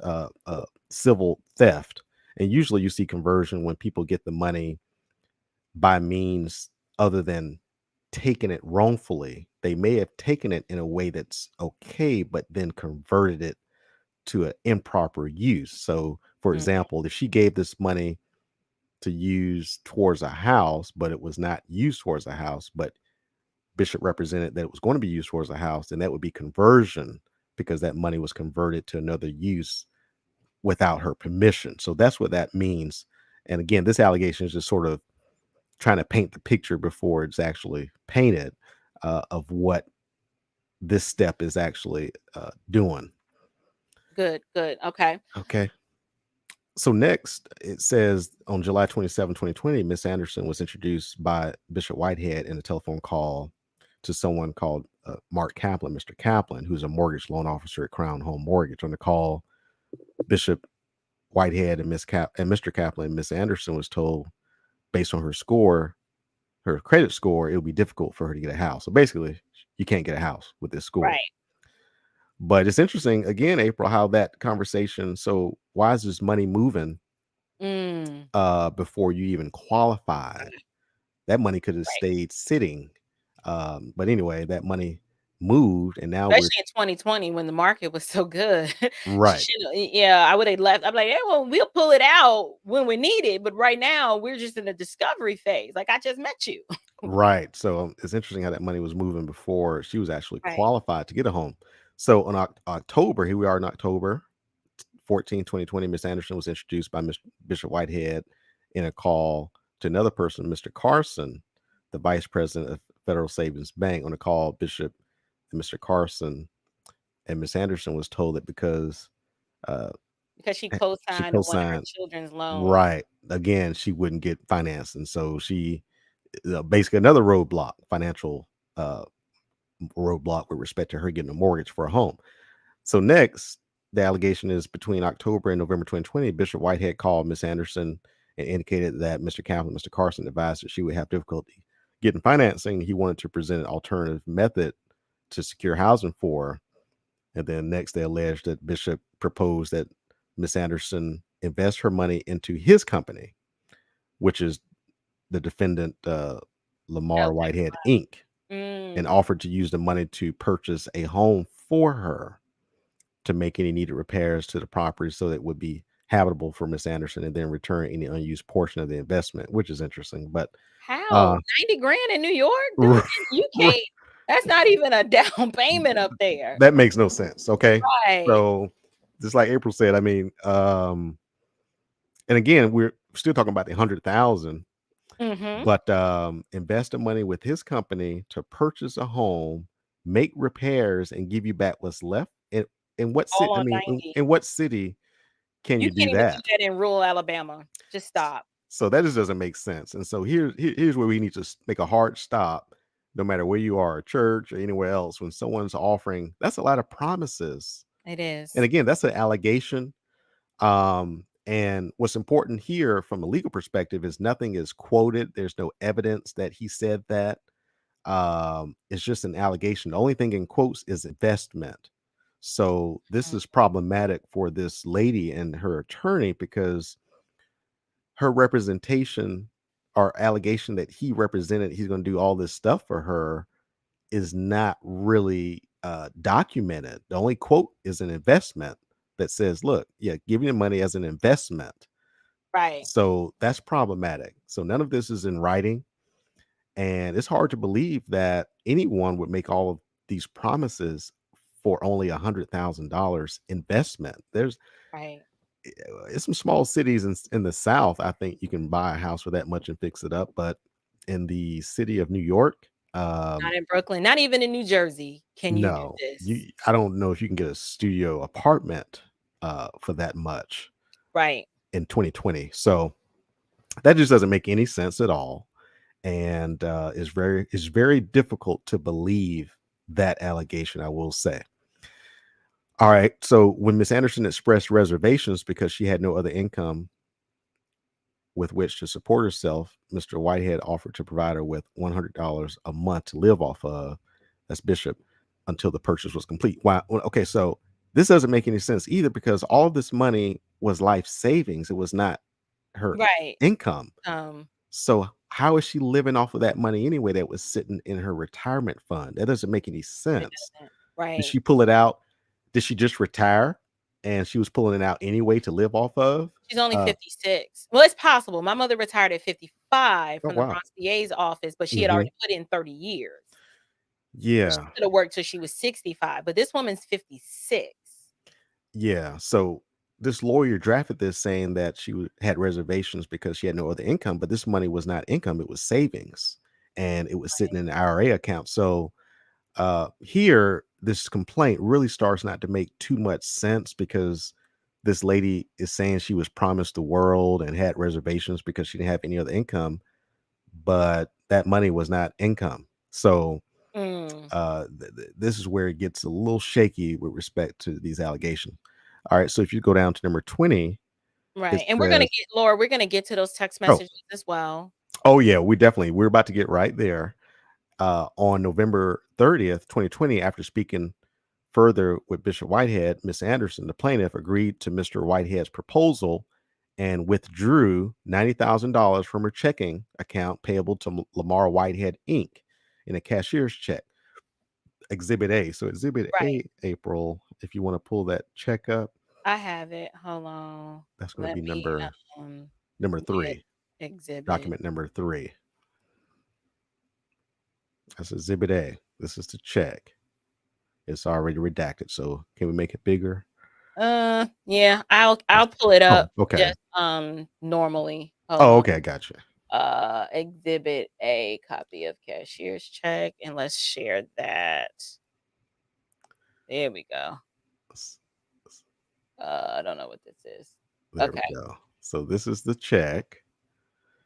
civil theft. And usually, you see conversion when people get the money by means other than taking it wrongfully. They may have taken it in a way that's okay, but then converted it to an improper use. So, for Mm, example, if she gave this money to use towards a house, but it was not used towards a house, but Bishop represented that it was going to be used towards a house, then that would be conversion because that money was converted to another use without her permission. So that's what that means. And again, this allegation is just sort of trying to paint the picture before it's actually painted of what this step is actually doing. good, good. Okay. Okay. So next, it says on July 27, 2020, Miss Anderson was introduced by Bishop Whitehead in a telephone call to someone called Mark Kaplan, Mr. Kaplan, who's a mortgage loan officer at Crown Home Mortgage. On the call, Bishop Whitehead and Mr. Kaplan, Miss Anderson was told, based on her score, her credit score, it would be difficult for her to get a house. So basically, you can't get a house with this score. Right. But it's interesting, again, April, how that conversation. So why is this money moving Mm, before you even qualified? That money could have right. stayed sitting. But anyway, that money moved, and now we're Especially in 2020 when the market was so good. She right, should, yeah, I would have left. I'm like, "Yeah, well, we'll pull it out when we need it, but right now we're just in a discovery phase. Like, I just met you." right. So it's interesting how that money was moving before she was actually Right. qualified to get a home. So on October, here we are in October 14, 2020, Miss Anderson was introduced by Bishop Whitehead in a call to another person, Mr. Carson, the vice president of Federal Savings Bank. On a call, Bishop and Mr. Carson and Miss Anderson was told that because uh, Because she she co-signed one of her co-signed, children's loans. right, again, she wouldn't get financed, and so she basically another roadblock, financial uh, roadblock with respect to her getting a mortgage for a home. So next, the allegation is between October and November 2020, Bishop Whitehead called Miss Anderson and indicated that Mr. Kaplan, Mr. Carson advised that she would have difficulty getting financing. He wanted to present an alternative method to secure housing for her. And then next, they alleged that Bishop proposed that Miss Anderson invest her money into his company, which is the defendant, Lamar Okay. Whitehead Inc. and Mm. offered to use the money to purchase a home for her to make any needed repairs to the property so that it would be habitable for Miss Anderson and then return any unused portion of the investment, which is interesting. But How? uh 90 grand in New York? Them r- you r- can't that's not even a down payment up there. that makes no sense. Okay. Right. So just like April said, I mean, and again, we're still talking about the 100,000, Mhm. but invest the money with his company to purchase a home, make repairs, and give you back what's left. In what city? All I on mean, 90. in what city can You you can't do even do that? that in rural Alabama. Just stop. So that just doesn't make sense. And so here's where we need to make a hard stop, no matter where you are, a church or anywhere else. When someone's offering, that's a lot of promises. It And is. again, that's an allegation. And what's important here from a legal perspective is nothing is quoted. There's no evidence that he said that. It's just an allegation. The only thing in quotes is investment. So this Mm. is problematic for this lady and her attorney because her representation or allegation that he represented he's going to do all this stuff for her is not really documented. The only quote is an investment that says, look, yeah, give me the money as an investment. Right. So that's problematic. So none of this is in writing. And it's hard to believe that anyone would make all of these promises for only $100,000 investment. Right. It's some small cities in the South. I think you can buy a house for that much and fix it up. But in the city of New York, Not in Brooklyn, not even in New Jersey can you do no, this. I don't know if you can get a studio apartment for that much Right. in 2020. So that just doesn't make any sense at all, and is very difficult to believe that allegation. I will say. All right. So when Miss Anderson expressed reservations because she had no other income with which to support herself, Mr. Whitehead offered to provide her with $100 a month to live off of. That's Bishop until the purchase was complete. Wow. Okay, so this doesn't make any sense either because all of this money was life savings. It was not her Right. income. Um, So how is she living off of that money anyway that was sitting in her retirement fund? That doesn't make any it sense. doesn't. Did Right. she pull it out? Did she just retire and she was pulling it out anyway to live off of? She's only Uh, 56. Well, it's possible. My mother retired at 55 oh from the wow. Bronx DA's office, but she had Hmm. already put in 30 years. So she Yeah. could have worked till she was 65, but this woman's 56. Yeah. So this lawyer drafted this saying that had reservations because she had no other income, but this money was not income, it was savings and it was sitting Right. in an IRA account. So here, this complaint really starts not to make too much sense because this lady is saying she was promised the world and had reservations because she didn't have any other income, but that money was not income. So Mm, this is where it gets a little shaky with respect to these allegations. All right, so if you go down to number 20, it right. And we're gonna says, get Laura, we're gonna get to those text oh, messages as well. oh yeah, we're about to get right there. On November 30th, 2020, after speaking further with Bishop Whitehead, Miss Anderson, the plaintiff, agreed to Mr. Whitehead's proposal and withdrew $90,000 from her checking account payable to Lamar Whitehead Inc. in a cashier's check. Exhibit A. So Exhibit Right. A, April, if you want to pull that check up, I have it. Hold on. that's going to Let be me um number get 3, exhibit. document number 3. That's Exhibit A. This is the check. It's already redacted. So can we make it bigger? Yeah, I'll pull it Oh, up okay. just normally. Hold Oh, on. okay, gotcha. Exhibit A, copy of cashier's check, and let's share that. There we go. S- s- I don't know what this is. There we Okay. go. So this is the check.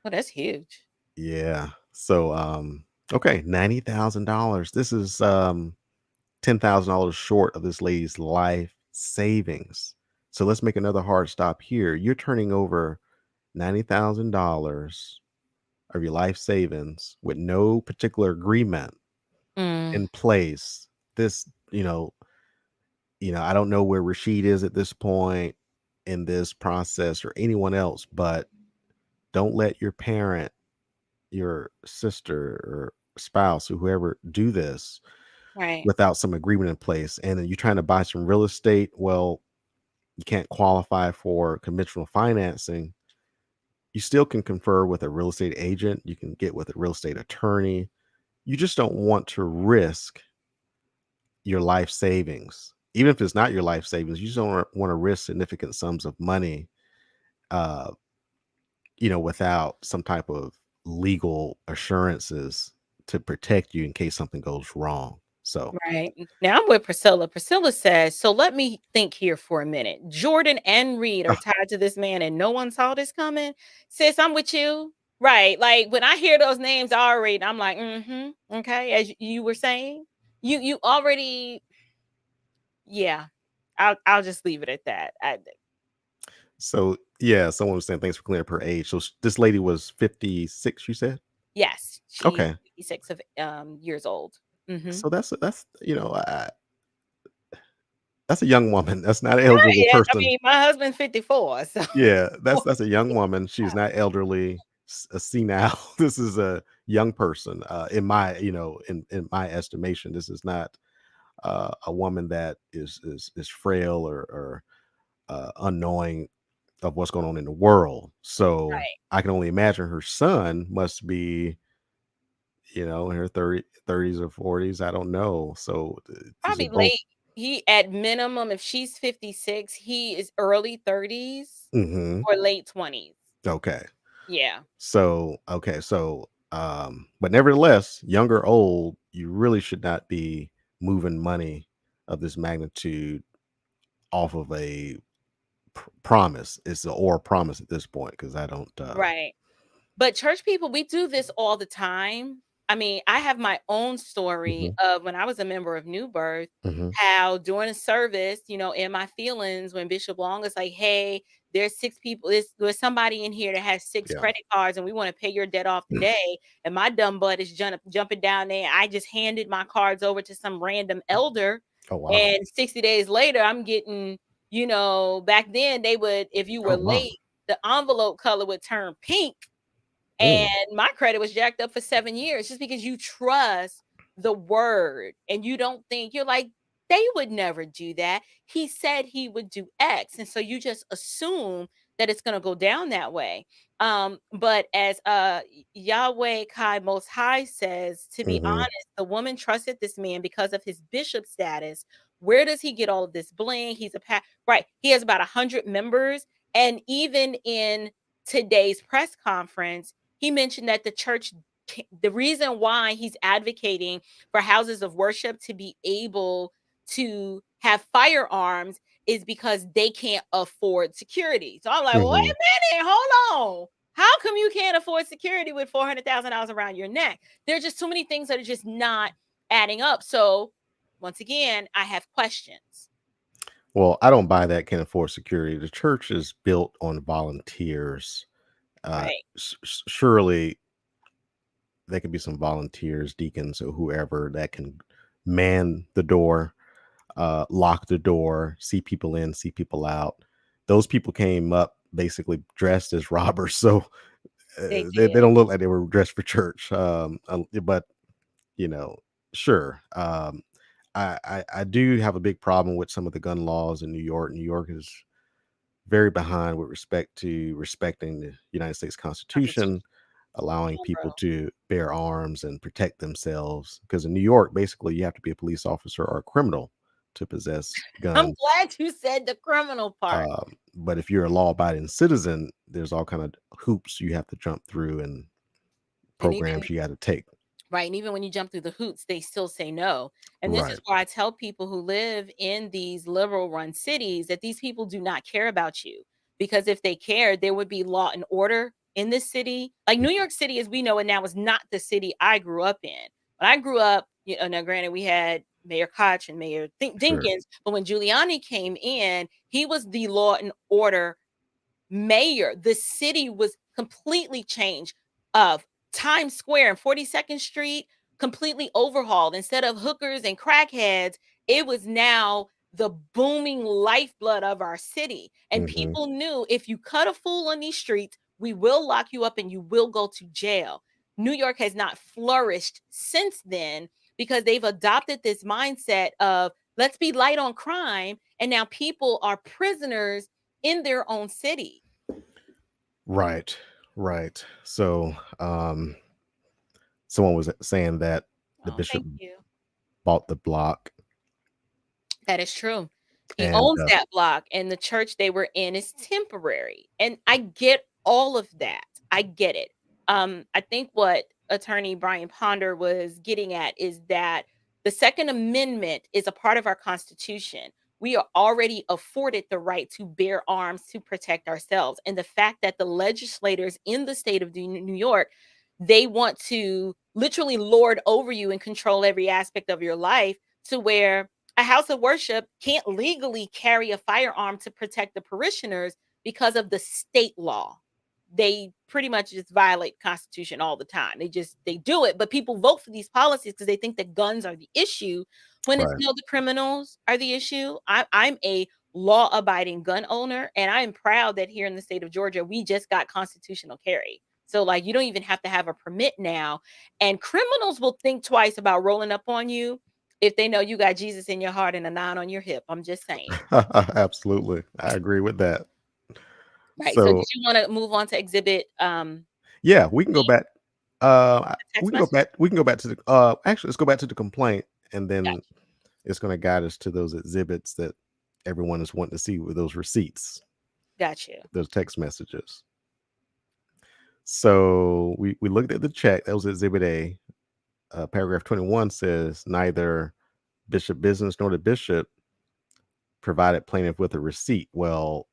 Oh, that's huge. Yeah. So okay, $90,000. This is $10,000 short of this lady's life savings. So let's make another hard stop here. You're turning over $90,000 of your life savings with no particular agreement Mm, in place. This, I don't know where Rashid is at this point in this process or anyone else, but don't let your parent, your sister, or spouse or whoever do this Right. without some agreement in place, and then you're trying to buy some real estate. Well, you can't qualify for conventional financing. You still can confer with a real estate agent. You can get with a real estate attorney. You just don't want to risk your life savings. Even if it's not your life savings, you just don't want to risk significant sums of money, uh, without some type of legal assurances to protect you in case something goes wrong. So, Right. Now I'm with Priscilla. Priscilla says, so let me think here for a minute. Jordan and Reed are tied to this man and no one saw this coming. Sis, I'm with you. Right. Like when I hear those names already, I'm like, okay. As you were saying, you already, yeah. I'll just leave it at that. so yeah, someone was saying thanks for clearing up her age. So this lady was 56, you said? Yes, she's Okay. 56 of years old. Hmm. So that's a young woman. That's not an elderly Right. I person. mean, my husband's 54, so Yeah, that's a young woman. She's not elderly, senile. This is a young person. In my, in my estimation, this is not a woman that is frail or unknowing of what's going on in the world. So right. I can only imagine her son must be, in her 30s or 40s. I don't know. So these are Probably both. late. He at minimum, if she's 56, he is early 30s Hmm. or late 20s. Okay. Yeah. So, okay. So, but nevertheless, young or old, you really should not be moving money of this magnitude off of a promise. It's a or promise at this point because I don't. Right. But church people, we do this all the time. I mean, I have my own story Hmm. of when I was a member of New Birth, Hmm. how during a service, in my feelings, when Bishop Long is like, hey, there's six people, there's somebody in here that has six Yeah. credit cards and we want to pay your debt off today. And my dumb butt is jumping down there. I just handed my cards over to some random elder. Oh wow. And 60 days later, I'm getting, back then they would, if you Oh were wow. late, the envelope color would turn pink and Mm. my credit was jacked up for 7 years just because you trust the word and you don't think you're like, they would never do that. He said he would do X. And so you just assume that it's going to go down that way. But as Yahweh Kai Most High says, to be Hmm. honest, the woman trusted this man because of his bishop status. Where does he get all of this bling? He's right. He has about 100 members. And even in today's press conference, he mentioned that the reason why he's advocating for houses of worship to be able to have firearms is because they can't afford security. So I'm like, wait Hmm. a minute, hold on. How come you can't afford security with $400,000 around your neck? There's just too many things that are just not adding up. So once again, I have questions. Well, I don't buy that. Can't afford security. The church is built on volunteers. Right. Surely there could be some volunteers, deacons, or whoever that can man the door, lock the door, see people in, see people out. Those people came up basically dressed as robbers, so They they did. don't look like they were dressed for church. But you know, sure. I do have a big problem with some of the gun laws in New York. New York is very behind with respect to respecting the United States Constitution, Constitution. allowing Yeah, bro. people to bear arms and protect themselves. Because in New York, basically, you have to be a police officer or a criminal to possess I'm guns. glad you said the criminal part. But if you're a law-abiding citizen, there's all kind of hoops you have to jump through and And even programs you got to take. right, and even when you jump through the hoops, they still say no. And this is Right. why I tell people who live in these liberal run cities that these people do not care about you. Because if they cared, there would be law and order in this city. Like New York City, as we know it now, is not the city I grew up in. When I grew up, now granted, we had Mayor Koch and Mayor Sure. Dinkins, but when Giuliani came in, he was the law and order mayor. The city was completely changed. Of Times Square and 42nd Street completely overhauled. Instead of hookers and crackheads, it was now the booming lifeblood of our city. And Hmm. people knew if you cut a fool on these streets, we will lock you up and you will go to jail. New York has not flourished since then because they've adopted this mindset of let's be light on crime. And now people are prisoners in their own city. Right, right. So, someone was saying that the Oh, bishop thank you. bought the block, That is true. He and owns that block, and the church they were in is temporary. And I get all of that. I get it. I think what attorney Brian Ponder was getting at is that the Second Amendment is a part of our Constitution. We are already afforded the right to bear arms to protect ourselves. And the fact that the legislators in the state of New York, they want to literally lord over you and control every aspect of your life to where a house of worship can't legally carry a firearm to protect the parishioners because of the state law. They pretty much just violate constitution all the time. They do it, but people vote for these policies because they think that guns are the issue when it's right. no, the criminals are the issue. I'm a law-abiding gun owner, and I am proud that here in the state of Georgia, we just got constitutional carry. So like you don't even have to have a permit now. And criminals will think twice about rolling up on you if they know you got Jesus in your heart and a 9 on your hip. I'm just saying. Absolutely, I agree with that. Right. So did So, you want to move on to exhibit yeah, we can go back. We text can go message? back. We can go back to the. Actually, let's go back to the complaint, and then Gotcha. it's going to guide us to those exhibits that everyone is wanting to see with those receipts, Got you. those text messages. So we looked at the check. That was Exhibit A. Paragraph 21 says neither Bishop Business nor the bishop provided plaintiff with a receipt. Well,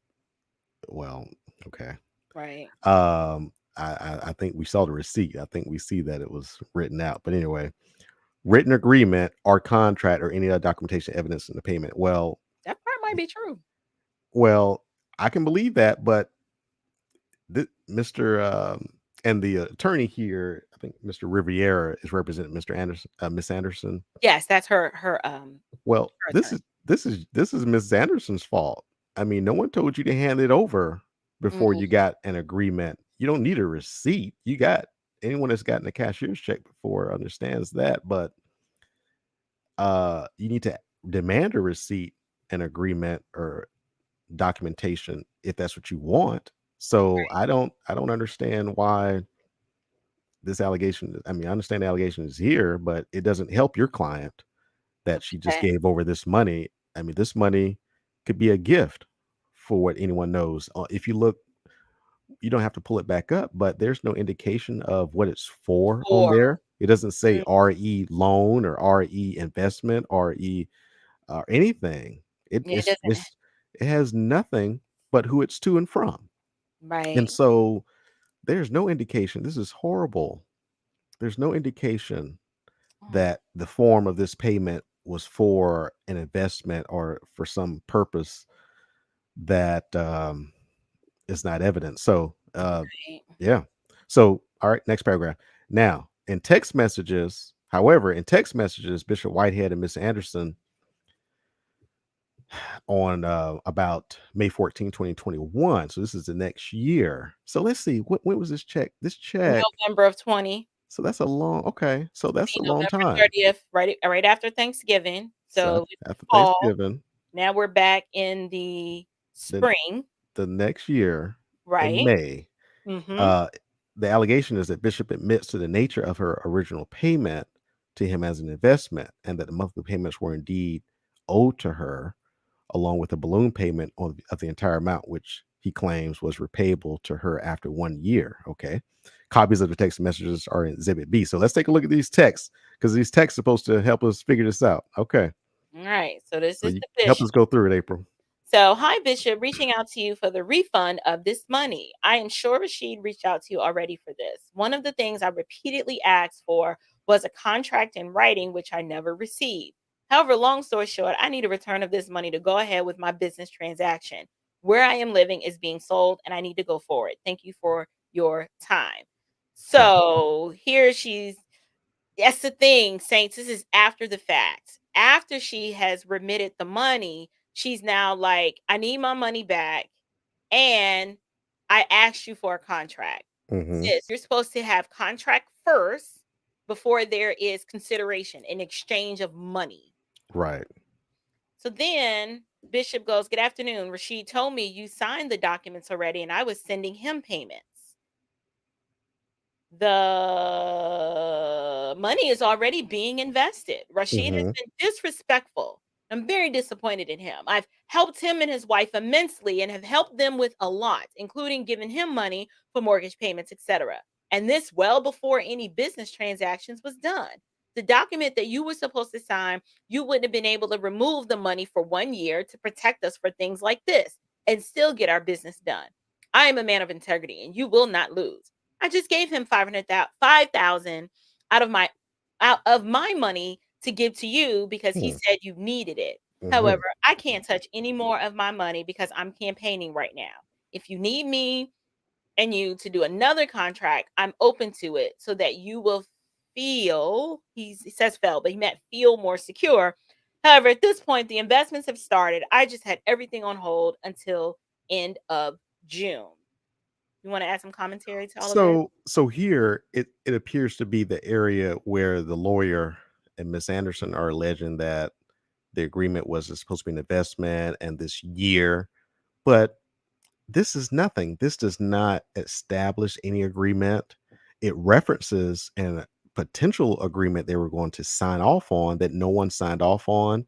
okay. Right. I think we saw the receipt. I think we see that it was written out. But anyway, written agreement or contract or any other documentation evidence in the payment. That part might be true. Well, I can believe that, but Mr. And the attorney here, I think Mr. Riviera is representing Mr. Anderson, Miss Anderson. Yes, that's Well, her this attorney. is this is Miss Anderson's fault. I mean, no one told you to hand it over before Mm, you got an agreement. You don't need a receipt. You got anyone that's gotten a cashier's check before understands that, but you need to demand a receipt, an agreement, or documentation if that's what you want. So I don't understand why this allegation. I mean, I understand the allegation is here, but it doesn't help your client that she just okay. gave over this money. I mean, this money could be a gift for what anyone knows. If you look, you don't have to pull it back up, but there's no indication of what it's for on Or there. It doesn't say mm, RE loan or RE investment, RE or anything. It, yeah, it it's doesn't it's it has nothing but who it's to and from. And right. so there's no indication. This is horrible. There's no indication Mm, that the form of this payment was for an investment or for some purpose that is not evident. So, right. yeah. So, all right, next paragraph. Now, in text messages, however, in text messages, Bishop Whitehead and Miss Anderson on about May 14, 2021. So this is the next year. So let's see, when was this check? This check. November of 20. So that's a long, okay. So that's See, a long November time. 30th, right after Thanksgiving. So So it's after fall. Thanksgiving, Now we're back in the the spring, the next year in right? May, Mhm. uh, the allegation is that Bishop admits to the nature of her original payment to him as an investment, and that the monthly payments were indeed owed to her, along with a balloon payment of the entire amount, which he claims was repayable to her after 1 year. Okay. Copies of the text messages are in Exhibit B. So let's take a look at these texts because these texts are supposed to help us figure this out. Okay. All right. So this So is you the help bishop. us go through it, April. So, hi, Bishop, reaching out to you for the refund of this money. I am sure Rashid reached out to you already for this. One of the things I repeatedly asked for was a contract in writing, which I never received. However, long story short, I need a return of this money to go ahead with my business transaction. Where I am living is being sold and I need to go forward. Thank you for your time. Okay. So, here she's that's the thing, Saints. This is after the fact. After she has remitted the money, she's now like, I need my money back. And I asked you for a contract. Hmm. Sis, you're supposed to have contract first before there is consideration in exchange of money. Right. So then Bishop goes, "Good afternoon. Rashid told me you signed the documents already and I was sending him payments. The money is already being invested. Rashid has Hmm. been disrespectful. I'm very disappointed in him. I've helped him and his wife immensely and have helped them with a lot, including giving him money for mortgage payments, etc. And this well before any business transactions was done. The document that you were supposed to sign, you wouldn't have been able to remove the money for 1 year to protect us for things like this and still get our business done. I am a man of integrity and you will not lose. I just gave him 5,000 out of my money to give to you because he said you needed it. Hmm. However, I can't touch any more of my money because I'm campaigning right now. If you need me and you to do another contract, I'm open to it so that you will feel, he says feel, but he meant feel more secure. However, at this point, the investments have started. I just had everything on hold until end of June. You want to add some commentary to all of this? So here it appears to be the area where the lawyer and Miss Anderson are alleging that the agreement was supposed to be an investment and this year, but this is nothing. This does not establish any agreement. It references an potential agreement they were going to sign off on that no one signed off on.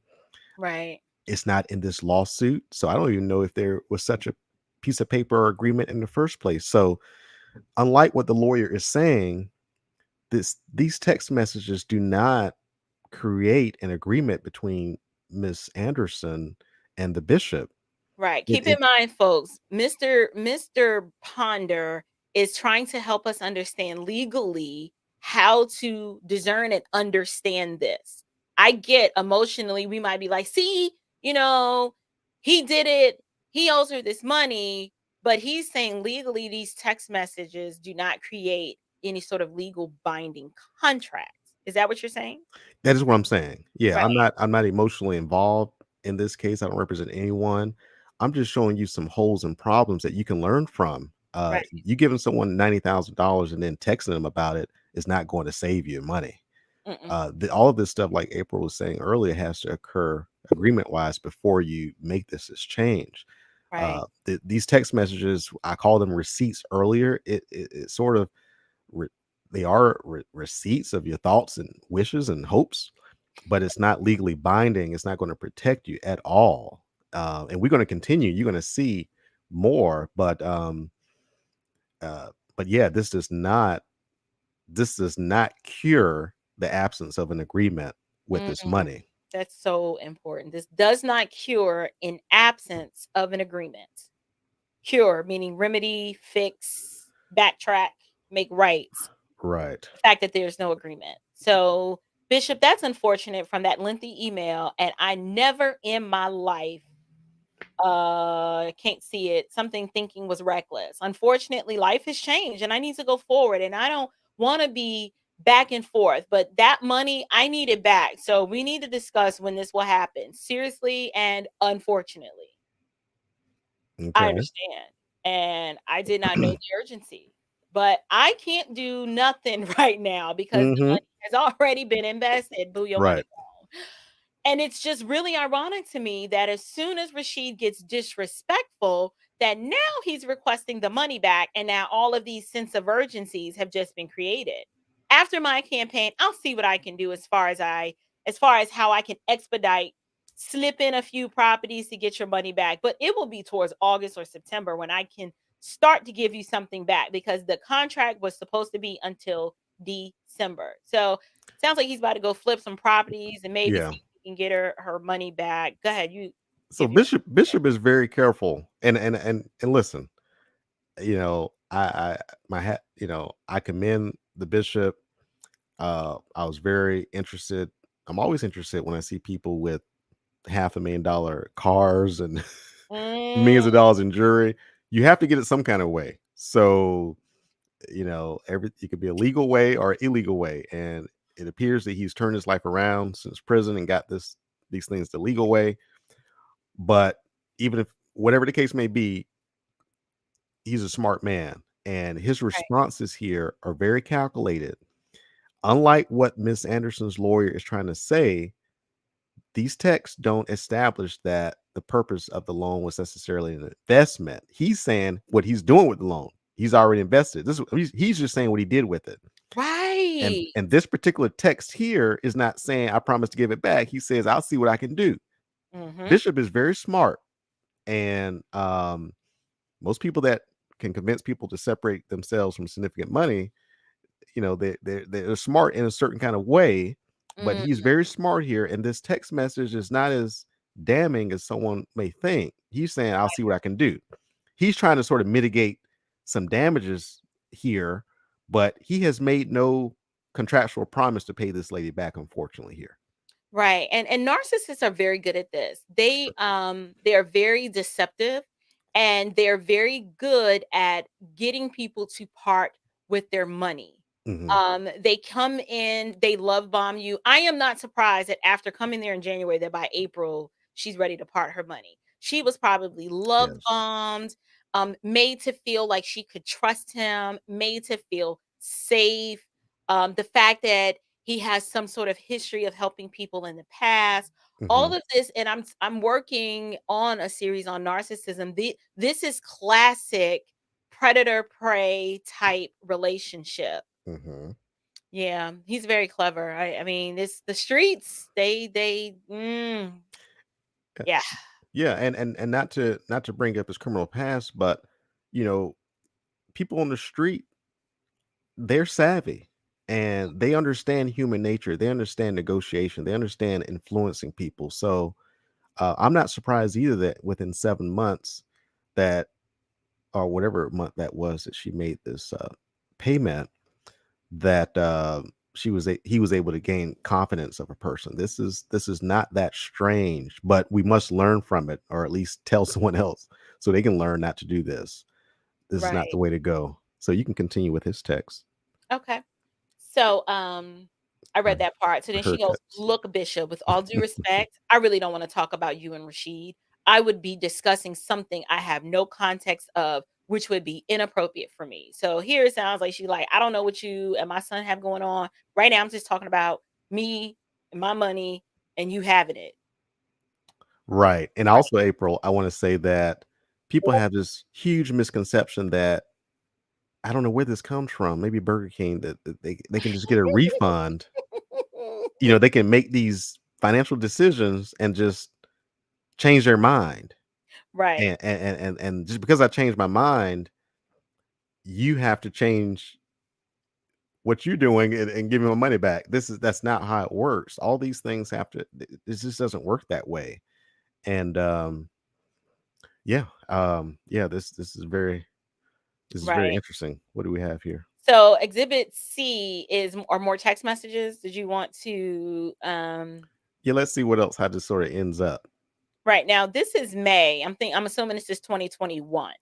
Right. It's not in this lawsuit. So I don't even know if there was such a piece of paper or agreement in the first place. So unlike what the lawyer is saying, these text messages do not create an agreement between Miss Anderson and the bishop. Right. It, Keep in it mind, folks, Mr. Ponder is trying to help us understand legally how to discern and understand this. I get emotionally, we might be like, see, you know, he did it, he owes her this money, but he's saying legally these text messages do not create any sort of legal binding contract. Is that what you're saying? That is what I'm saying. Yeah, Right. I'm not emotionally involved in this case. I don't represent anyone. I'm just showing you some holes and problems that you can learn from. Right. You giving someone $90,000 and then texting them about it is not going to save you money. Mm-mm. All of this stuff, like April was saying earlier, has to occur agreement wise before you make this as change. Right. These text messages, I call them receipts earlier. It sort of re- they are receipts of your thoughts and wishes and hopes, but it's not legally binding. It's not going to protect you at all. And we're going to continue. You're going to see more, but yeah, this does not cure the absence of an agreement with this Mm. money. That's so important. This does not cure in absence of an agreement. Cure, meaning remedy, fix, backtrack, make right. Right. The fact that there's no agreement. So, Bishop, that's unfortunate from that lengthy email. And I never in my life can't see it. Something thinking was reckless. Unfortunately, life has changed and I need to go forward. And I don't want to be back and forth, but that money I need it back. So we need to discuss when this will happen. Seriously and unfortunately. I Okay. understand. And I did not know the urgency. But I can't do nothing right now because the Hmm. money has already been invested. Boo your money Right. gone. And it's just really ironic to me that as soon as Rashid gets disrespectful, that now he's requesting the money back, and now all of these sense of urgencies have just been created. After my campaign, I'll see what I can do as far as how I can expedite, slip in a few properties to get your money back. But it will be towards August or September when I can start to give you something back because the contract was supposed to be until December. So sounds like he's about to go flip some properties and maybe Yeah. see if he can get her money back. Go ahead, you So give your Bishop is very careful, and listen, I my hat, I commend the bishop. I was very interested. I'm always interested when I see people with $500,000 cars and millions mm, of dollars in jewelry. You have to get it some kind of way. So, it could be a legal way or illegal way. And it appears that he's turned his life around since prison and got these things the legal way. But even if whatever the case may be, he's a smart man. And his right. responses here are very calculated. unlike what Miss Anderson's lawyer is trying to say, these texts don't establish that the purpose of the loan was necessarily an investment. He's saying what he's doing with the loan. He's already invested. He's just saying what he did with it. Right. And this particular text here is not saying I promise to give it back. He says I'll see what I can do. Mm-hmm. Bishop is very smart, and most people that can convince people to separate themselves from significant money, they're smart in a certain kind of way, but Mm, he's very smart here, and this text message is not as damning as someone may think. He's saying I'll see what I can do. He's trying to sort of mitigate some damages here, but he has made no contractual promise to pay this lady back, unfortunately, here. right. And narcissists are very good at this. They are very deceptive, and they're very good at getting people to part with their money. Hmm. They come in, they love bomb you. I am not surprised that after coming there in January, that by April she's ready to part her money. She was probably love Yes. bombed, made to feel like she could trust him, made to feel safe. The fact that he has some sort of history of helping people in the past, all Hmm. of this, and I'm working on a series on narcissism. This is classic predator prey type relationship. Hmm. Yeah, he's very clever. I mean, this the streets, yeah. Yeah, and not to bring up his criminal past, but you know, people on the street, they're savvy and they understand human nature. They understand negotiation. They understand influencing people. So I'm not surprised either that within 7 months that, or whatever month that was that she made this payment, that he was able to gain confidence of a person. This is not that strange, but we must learn from it, or at least tell someone else so they can learn not to do this. This is not Right. the way to go. So you can continue with his text. Okay. So, I Or read that part. So then her she goes, text. "Look, Bishop, with all due respect, I really don't want to talk about you and Rashid. I would be discussing something I have no context of, which would be inappropriate for me." So here it sounds like she's like, "I don't know what you and my son have going on. Right now, I'm just talking about me and my money and you having it." Right. And Right. also, April, I want to say that people have this huge misconception that I don't know where this comes from. Maybe Burger King, that they can just get a refund. They can make these financial decisions and just change their mind. Right. And just because I changed my mind, you have to change what you're doing and give me my money back. That's not how it works. All these things have to. This just doesn't work that way. And yeah, yeah. This is very Right. interesting. What do we have here? So Exhibit C are more text messages. Did you want to Yeah, let's see what else. How this sort of ends up. right now this is May. I'm assuming this is 2021.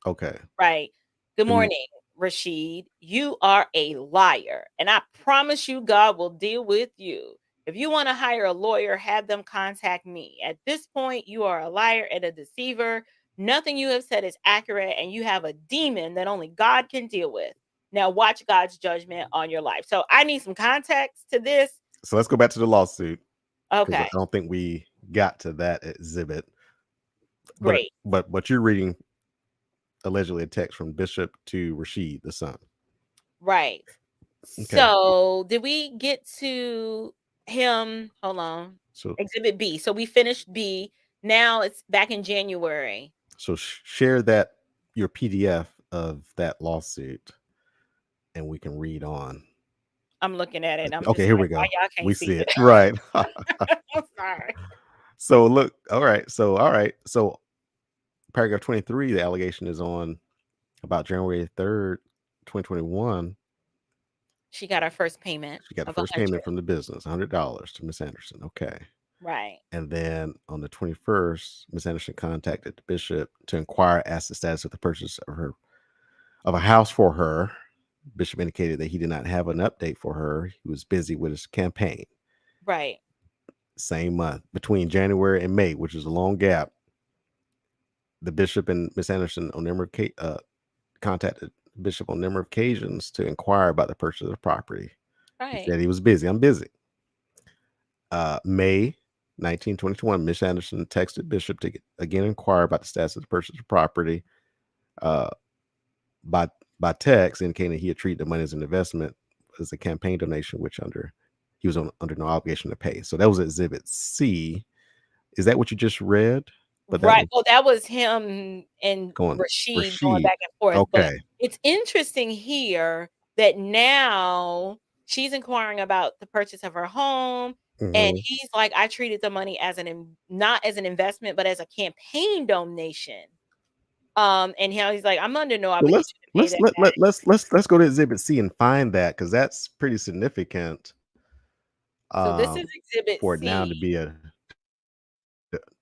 Okay. Right. Good Do we? morning, Rashid. You are a liar, and I promise you God will deal with you. If you want to hire a lawyer, have them contact me. At this point, you are a liar and a deceiver. Nothing you have said is accurate, and you have a demon that only God can deal with. Now, watch God's judgment on your life. So, I need some context to this. So let's go back to the lawsuit because I Okay, don't think we got to that exhibit. But great. but you're reading allegedly a text from Bishop to Rashid, the son. Right. Okay. So, did we get to him? Hold on. So Exhibit B. So we finished B. Now it's back in January. so share that your PDF of that lawsuit, and we can read on. I'm looking at it and I'm Okay, just here like, we why go. y'all can't We see see it. it? Right. I'm sorry. So look, all right. So paragraph 23, the allegation is on about January 3rd, 2021. She got her first payment She got the of a first payment hundred. from the business, $100 to Miss Anderson. Okay. Right. And then on the 21st, Miss Anderson contacted the bishop to inquire as to the status of the purchase of a house for her. Bishop indicated that he did not have an update for her. He was busy with his campaign. Right. Same month, between January and May, which is a long gap, the bishop and Miss Anderson contacted Bishop on a number of occasions to inquire about the purchase of the property. He Right. said he was busy. I'm busy. May 19, 2021, Miss Anderson texted Bishop to again inquire about the status of the purchase of property uh, by text, indicating that he had treated the money as an investment, as a campaign donation, which he was under no obligation to pay. So that was Exhibit C. Is that what you just read? But that Right. was Well, that was him and going Rashid going Rashid. back and forth. But Okay. it's interesting here that now she's inquiring about the purchase of her home. And Hmm. he's like, I treated the money as not as an investment, but as a campaign donation. And he's like, I'm under no So obligation to pay that back. let's go to Exhibit C and find that, because that's pretty significant So this is um, Exhibit for it now C. to be a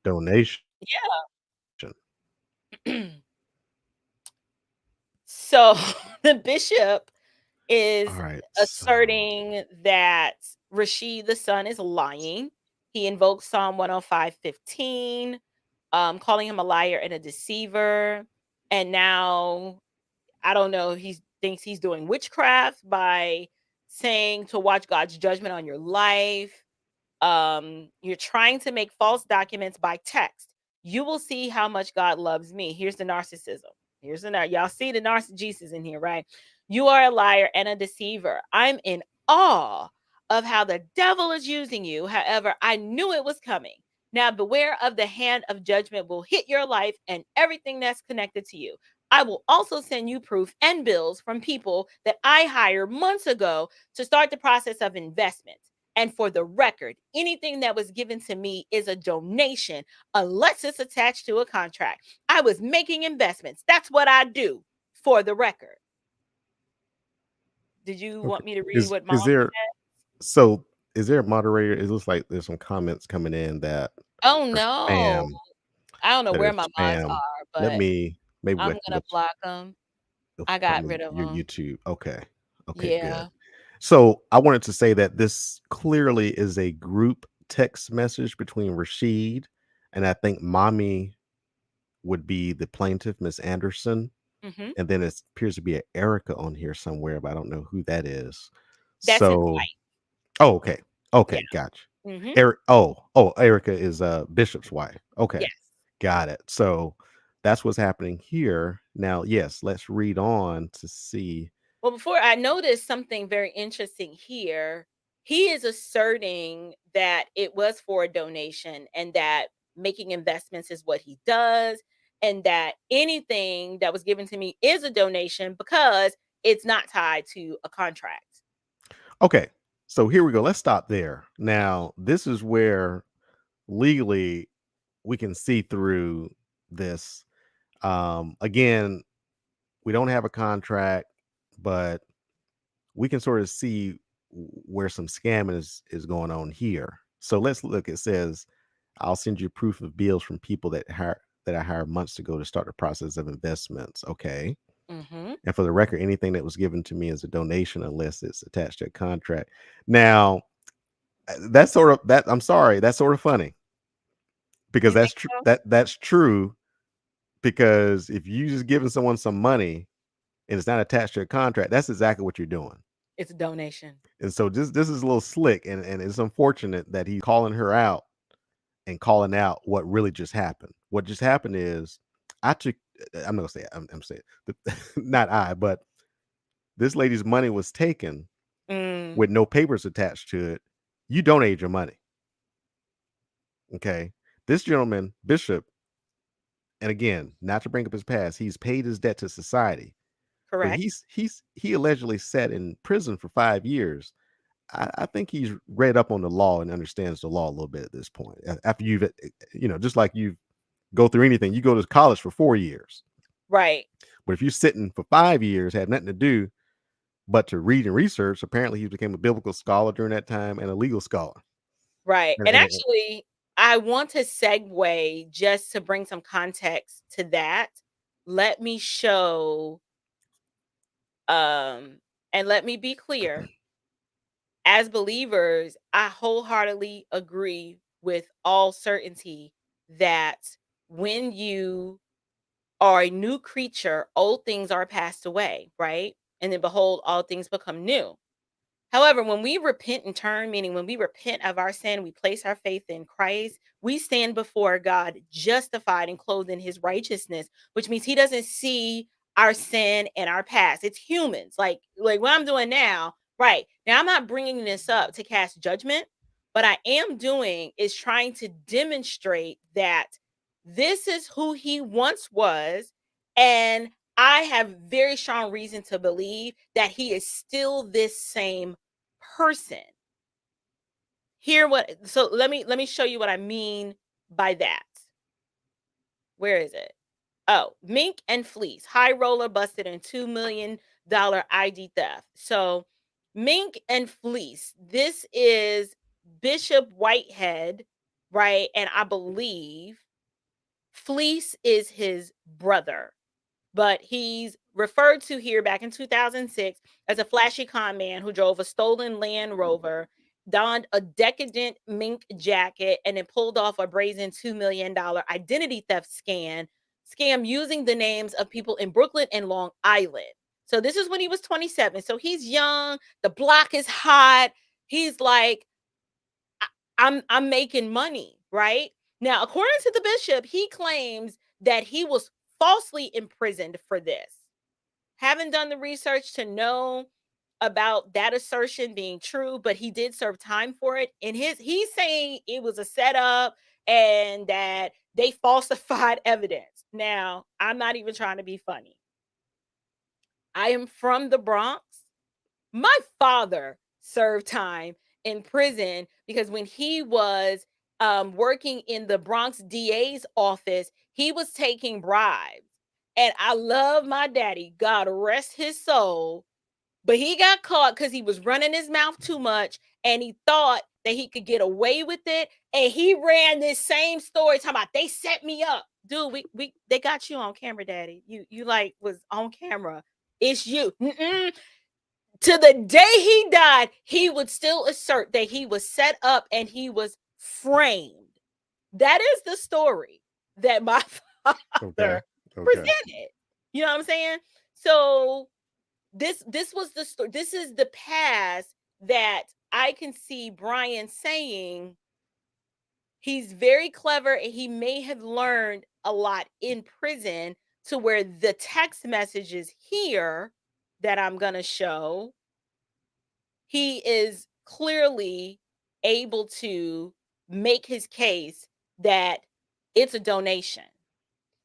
donation. Yeah. So the bishop All is right. So asserting that Rashid the son is lying. He invokes Psalm 105:15, calling him a liar and a deceiver. And now I don't know, he thinks he's doing witchcraft by saying to watch God's judgment on your life. You're trying to make false documents by text. You will see how much God loves me. Here's the narcissism. Y'all see the narcissism in here, right? You are a liar and a deceiver. I'm in awe of how the devil is using you. However, I knew it was coming. Now beware of the hand of judgment will hit your life and everything that's connected to you. I will also send you proof and bills from people that I hired months ago to start the process of investment. And for the record, anything that was given to me is a donation unless it's attached to a contract. I was making investments. That's what I do, for the record. Did you okay. want me to read Is what is mom there said? so is there a moderator? It looks like there's some comments coming in that Oh are no. spam. I don't know That are where my mods spam. are, Let but me maybe we I'm can gonna block them. go I got from rid of your them. YouTube. Okay. Okay, good. Yeah. So I wanted to say that this clearly is a group text message between Rashid and I think mommy would be the plaintiff, Miss Anderson. Hmm. And then it appears to be an Erica on here somewhere, but I don't know who that is. That's his So, wife. oh, okay. Yeah. Okay, gotcha. Hmm. Erica is Bishop's wife. Okay, Yes. got it. So that's what's happening here. Now, yes, let's read on to see. Well, before I noticed something very interesting here, he is asserting that it was for a donation and that making investments is what he does, and that anything that was given to me is a donation because it's not tied to a contract. Okay, so here we go. Let's stop there. Now, this is where legally we can see through this. Again, we don't have a contract, but we can sort of see where some scamming is going on here. So let's look. It says, "I'll send you proof of bills from people that I hired months ago to start the process of investments." Okay. Hmm. And for the record, anything that was given to me is a donation unless it's attached to a contract. Now, that's sort of that. I'm sorry, that's sort of funny because You think that's true. so? That's true because if you just giving someone some money and it's not attached to a contract, that's exactly what you're doing. It's a donation. And so this is a little slick, and it's unfortunate that he's calling her out and calling out what really just happened. What just happened is I took. I'm not gonna say it. I'm saying not I, but this lady's money was taken Mm, with no papers attached to it. You donate your money, okay? This gentleman, Bishop, and again, not to bring up his past, he's paid his debt to society, but correct. he allegedly sat in prison for 5 years. I think he's read up on the law and understands the law a little bit at this point. After just like you go through anything, you go to college for 4 years. Right. But if you're sitting for 5 years, have nothing to do but to read and research, apparently he became a biblical scholar during that time and a legal scholar. Right. And, And and actually, I want to segue just to bring some context to that. Let me show, and let me be clear. As believers, I wholeheartedly agree with all certainty that when you are a new creature, old things are passed away, right? And then behold, all things become new. However, when we repent and turn, meaning when we repent of our sin, we place our faith in Christ, we stand before God justified and clothed in his righteousness, which means he doesn't see our sin and our past. It's humans. Like what I'm doing now, right? Now I'm not bringing this up to cast judgment, but I am doing is trying to demonstrate that this is who he once was, and I have very strong reason to believe that he is still this same person. So let me show you what I mean by that. Where is it? Oh, mink and fleece. High roller busted in $2 million ID theft. So mink and fleece. This is Bishop Whitehead, right? And I believe Fleece is his brother, but he's referred to here back in 2006 as a flashy con man who drove a stolen Land Rover, donned a decadent mink jacket, and then pulled off a brazen $2 million identity theft scam using the names of people in Brooklyn and Long Island. So this is when he was 27. So he's young, the block is hot. He's like, I'm making money, right? Now, according to the bishop, he claims that he was falsely imprisoned for this. Haven't done the research to know about that assertion being true, but he did serve time for it. And he's saying it was a setup and that they falsified evidence. Now, I'm not even trying to be funny. I am from the Bronx. My father served time in prison because when he was working in the Bronx DA's office, he was taking bribes. And I love my daddy, God rest his soul, but he got caught because he was running his mouth too much and he thought that he could get away with it. And he ran this same story talking about they set me up. Dude, they got you on camera, daddy. You like was on camera. It's you. To the day he died, he would still assert that he was set up and he was framed. That is the story that my Okay. father Okay. presented. You know what I'm saying? So this was the story. This is the past that I can see Brian saying he's very clever and he may have learned a lot in prison to where the text messages here that I'm going to show, he is clearly able to make his case that it's a donation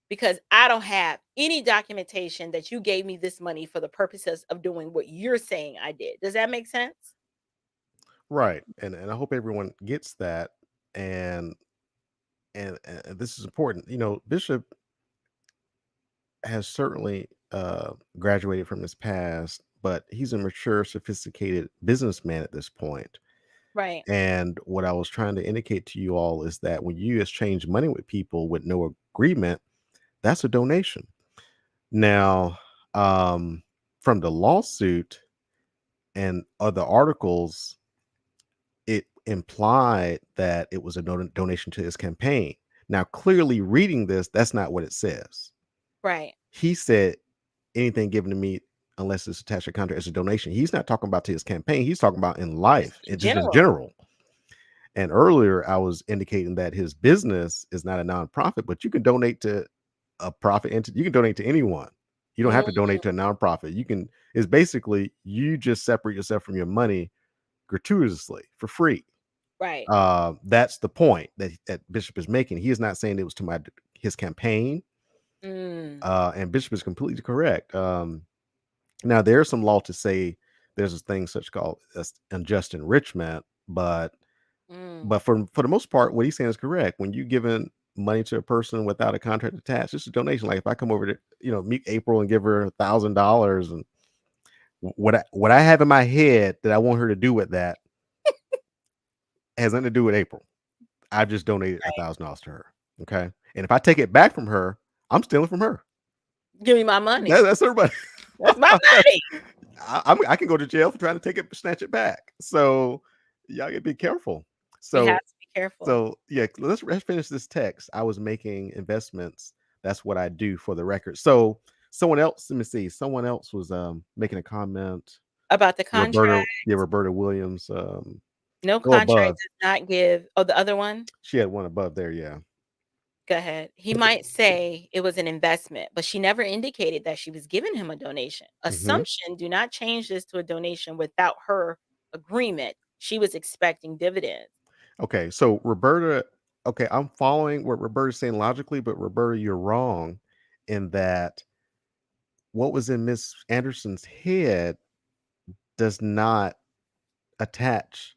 because I don't have any documentation that you gave me this money for the purposes of doing what you're saying I did. Does that make sense? Right. And I hope everyone gets that. And and this is important. Bishop has certainly graduated from his past, but he's a mature, sophisticated businessman at this point. Right. And what I was trying to indicate to you all is that when you exchange money with people with no agreement, that's a donation. Now, from the lawsuit and other articles, it implied that it was a donation to his campaign. Now, clearly reading this, that's not what it says. Right. He said anything given to me unless it's attached to a contract is a donation. He's not talking about to his campaign. He's talking about in Just life in and just in general. general. And earlier I was indicating that his business is not a nonprofit, but you can donate to a profit entity. You can donate to anyone. You don't have to donate Mm, to a nonprofit. It's basically you just separate yourself from your money gratuitously for free. right. That's the point that Bishop is making. He is not saying it was to his campaign. Mm, And Bishop is completely correct. Now there's some law to say there's a thing such called unjust enrichment, but mm. for the most part, what he's saying is correct. When you giving money to a person without a contract attached, it's a donation. Like if I come over to meet April and give her $1,000, and what I have in my head that I want her to do with that has nothing to do with April. I've just donated Right. $1,000 to her. Okay, and if I take it back from her, I'm stealing from her. Give me my money. That's everybody. That's my money. I can go to jail for trying to snatch it back. So y'all gotta be careful. We have So to be careful. yeah, let's finish this text. I was making investments. That's what I do for the record. So someone else, let me see. Someone else was making a comment. About the Roberta, contract. yeah, Roberta Williams. No Go contract above. does not give. Oh, the other one? She had one above there, yeah. Go ahead. He might say it was an investment, but she never indicated that she was giving him a donation. Hmm. Assumption, do not change this to a donation without her agreement. She was expecting dividends. Okay, so Roberta, okay, I'm following what Roberta's saying logically, but Roberta, you're wrong in that what was in Miss Anderson's head does not attach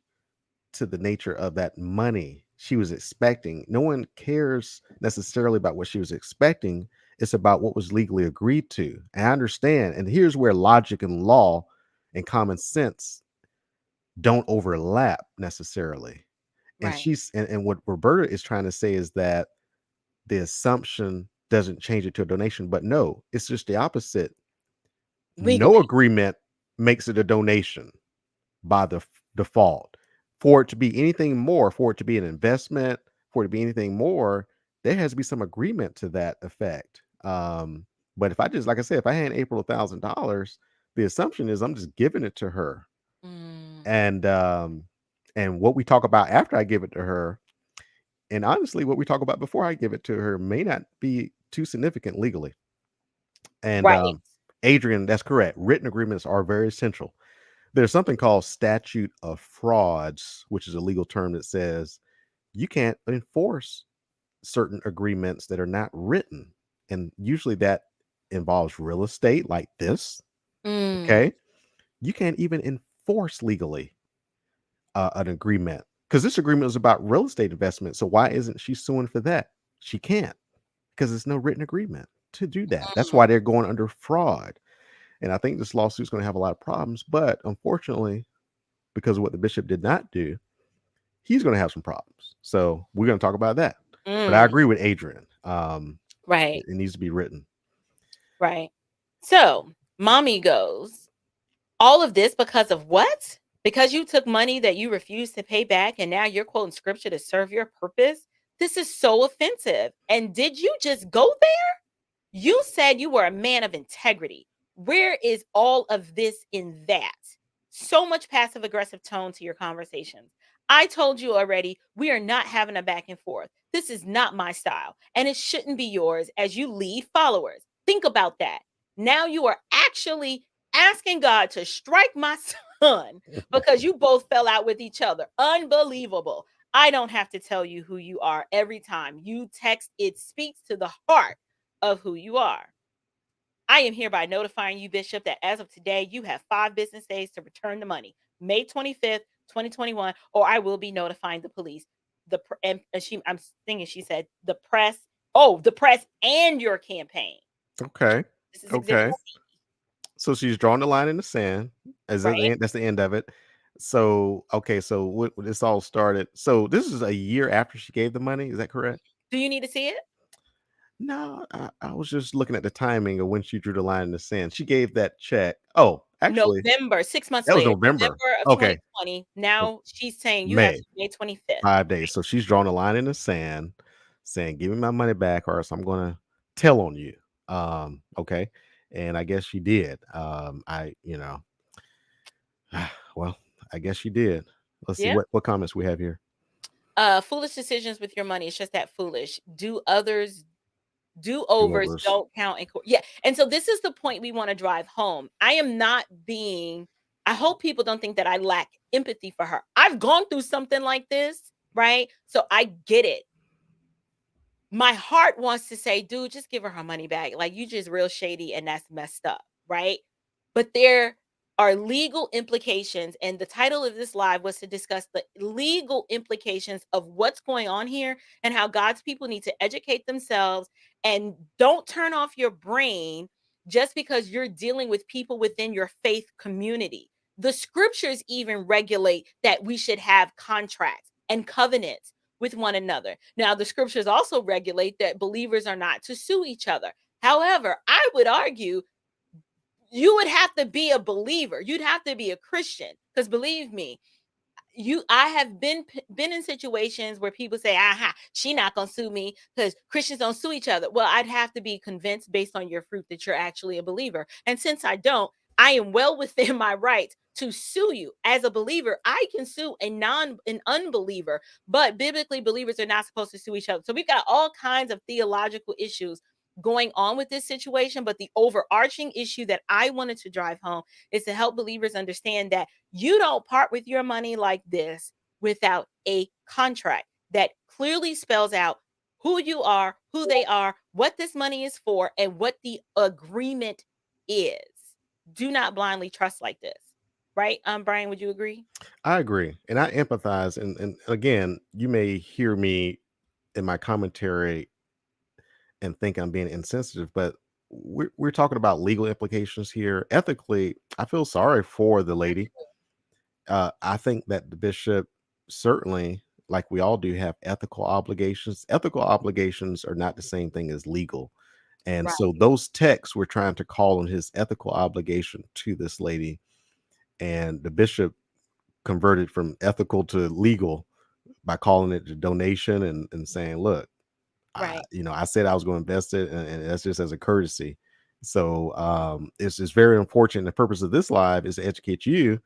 to the nature of that money she was expecting. No one cares necessarily about what she was expecting. It's about what was legally agreed to. And I understand. And here's where logic and law and common sense don't overlap necessarily. And Right. and what Roberta is trying to say is that the assumption doesn't change it to a donation, but no, it's just the opposite. No Legally. agreement makes it a donation by the default. For it to be anything more, for it to be an investment, for it to be anything more, there has to be some agreement to that effect. But if I just, like I said, if I hand April $1,000, the assumption is I'm just giving it to her, Mm, and what we talk about after I give it to her, and honestly, what we talk about before I give it to her may not be too significant legally. And right. Adrian, that's correct. Written agreements are very essential. There's something called statute of frauds, which is a legal term that says you can't enforce certain agreements that are not written. And usually that involves real estate like this. Mm, Okay. You can't even enforce legally an agreement because this agreement is about real estate investment. So why isn't she suing for that? She can't because there's no written agreement to do that. That's mm, why they're going under fraud. And I think this lawsuit is going to have a lot of problems. But unfortunately, because of what the bishop did not do, he's going to have some problems. So we're going to talk about that. But I mm, agree with Adrian. right. It needs to be written. Right. So, mommy goes, all of this because of what? Because you took money that you refused to pay back and now you're quoting scripture to serve your purpose? This is so offensive. And did you just go there? You said you were a man of integrity. Where is all of this in that? So much passive aggressive tone to your conversations. I told you already, we are not having a back and forth. This is not my style, and it shouldn't be yours as you lead followers. Think about that. Now you are actually asking God to strike my son because you both fell out with each other. Unbelievable. I don't have to tell you who you are every time you text, it speaks to the heart of who you are. I am hereby notifying you, Bishop, that as of today, you have 5 business days to return the money, May 25th, 2021, or I will be notifying the police. I'm thinking she said the press. Oh, the press and your campaign. Okay. This is Exhibit Okay. C, So she's drawn the line in the sand. Is that the right? end? That's the end of it. So, okay. So what this all started. So this is a year after she gave the money. Is that correct? Do you need to see it? No, I was just looking at the timing of when she drew the line in the sand. She gave that check. Oh, actually, November, 6 months that was later, November. November of Okay. 2020. Oh, Now she's saying you have May. to May 25th. 5 days. So she's drawn a line in the sand saying, "Give me my money back or else I'm gonna tell on you." Okay. And I guess she did. Well, I guess she did. Let's see Yeah. what comments we have here. Foolish decisions with your money. It's just that foolish. Do-overs Do-overs. don't count in court. Yeah. And so this is the point we want to drive home. I hope people don't think that I lack empathy for her. I've gone through something like this, right? So I get it. My heart wants to say, dude, just give her money back. Like, you just real shady and that's messed up, right? But there are legal implications. And the title of this live was to discuss the legal implications of what's going on here and how God's people need to educate themselves and don't turn off your brain just because you're dealing with people within your faith community. The scriptures even regulate that we should have contracts and covenants with one another. Now, the scriptures also regulate that believers are not to sue each other. However, I would argue you would have to be a believer. You'd have to be a Christian because believe me, I have been in situations where people say, "Aha, she not gonna sue me because Christians don't sue each other." Well, I'd have to be convinced based on your fruit that you're actually a believer. And since I don't, I am well within my rights to sue you. As a believer, I can sue an unbeliever, but biblically, believers are not supposed to sue each other. So we've got all kinds of theological issues going on with this situation. But the overarching issue that I wanted to drive home is to help believers understand that you don't part with your money like this without a contract that clearly spells out who you are, who they are, what this money is for, and what the agreement is. Do not blindly trust like this. Right? Brian, would you agree? I agree, and I empathize. And again, you may hear me in my commentary and think I'm being insensitive, but we're talking about legal implications here. Ethically, I feel sorry for the lady. I think that the bishop certainly, like we all do, have ethical obligations. Ethical obligations are not the same thing as legal. And Right, so those texts were trying to call on his ethical obligation to this lady. And the bishop converted from ethical to legal by calling it a donation and saying, look, right, I said I was going to invest it, and that's just as a courtesy. So it's just very unfortunate. The purpose of this live is to educate you.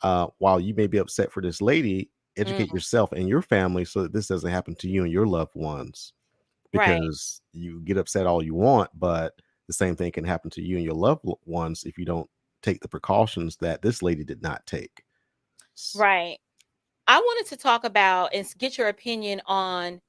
While you may be upset for this lady, educate mm, yourself and your family so that this doesn't happen to you and your loved ones. right, Because you get upset all you want, but the same thing can happen to you and your loved ones if you don't take the precautions that this lady did not take. S- right. I wanted to talk about and get your opinion on.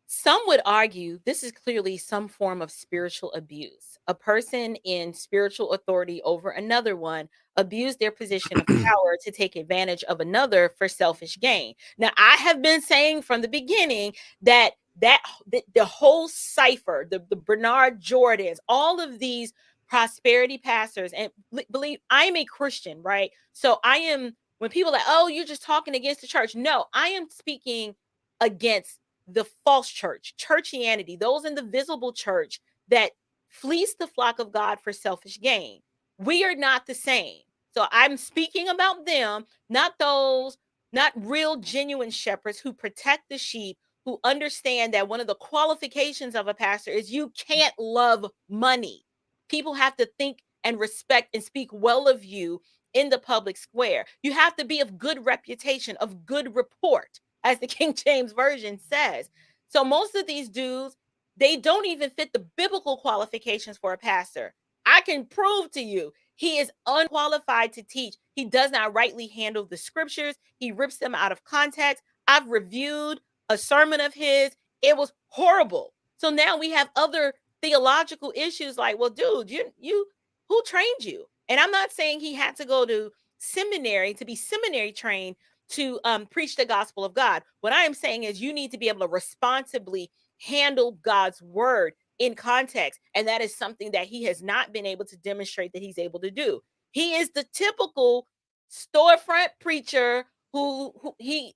Some would argue this is clearly some form of spiritual abuse. A person in spiritual authority over another one abused their position of power to take advantage of another for selfish gain. Now, I have been saying from the beginning that the whole cipher, the Bernard Jordans, all of these prosperity pastors, and believe I'm a Christian, right? So I am. When people are like, oh, you're just talking against the church. No, I am speaking against the false church, churchianity, those in the visible church that fleece the flock of God for selfish gain. We are not the same. So I'm speaking about them, not those, not real genuine shepherds who protect the sheep, who understand that one of the qualifications of a pastor is you can't love money. People have to think and respect and speak well of you in the public square. You have to be of good reputation, of good report, as the King James Version says. So most of these dudes, they don't even fit the biblical qualifications for a pastor. I can prove to you he is unqualified to teach. He does not rightly handle the scriptures. He rips them out of context. I've reviewed a sermon of his. It was horrible. So now we have other theological issues like, well, dude, you who trained you? And I'm not saying he had to go to seminary to be seminary trained to preach the gospel of God. What I am saying is you need to be able to responsibly handle God's word in context. And that is something that he has not been able to demonstrate that he's able to do. He is the typical storefront preacher who he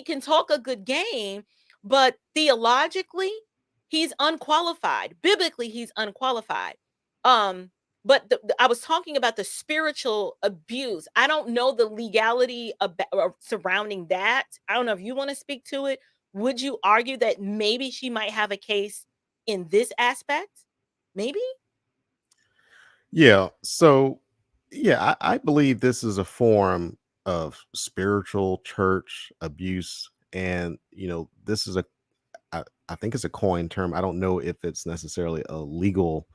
can talk a good game, but theologically, he's unqualified. Biblically, he's unqualified. Um, but I was talking about the spiritual abuse. I don't know the legality surrounding that. I don't know if you want to speak to it. Would you argue that maybe she might have a case in this aspect? Maybe? Yeah. So, yeah, I believe this is a form of spiritual church abuse. And, this is I think it's a coin term. I don't know if it's necessarily a legal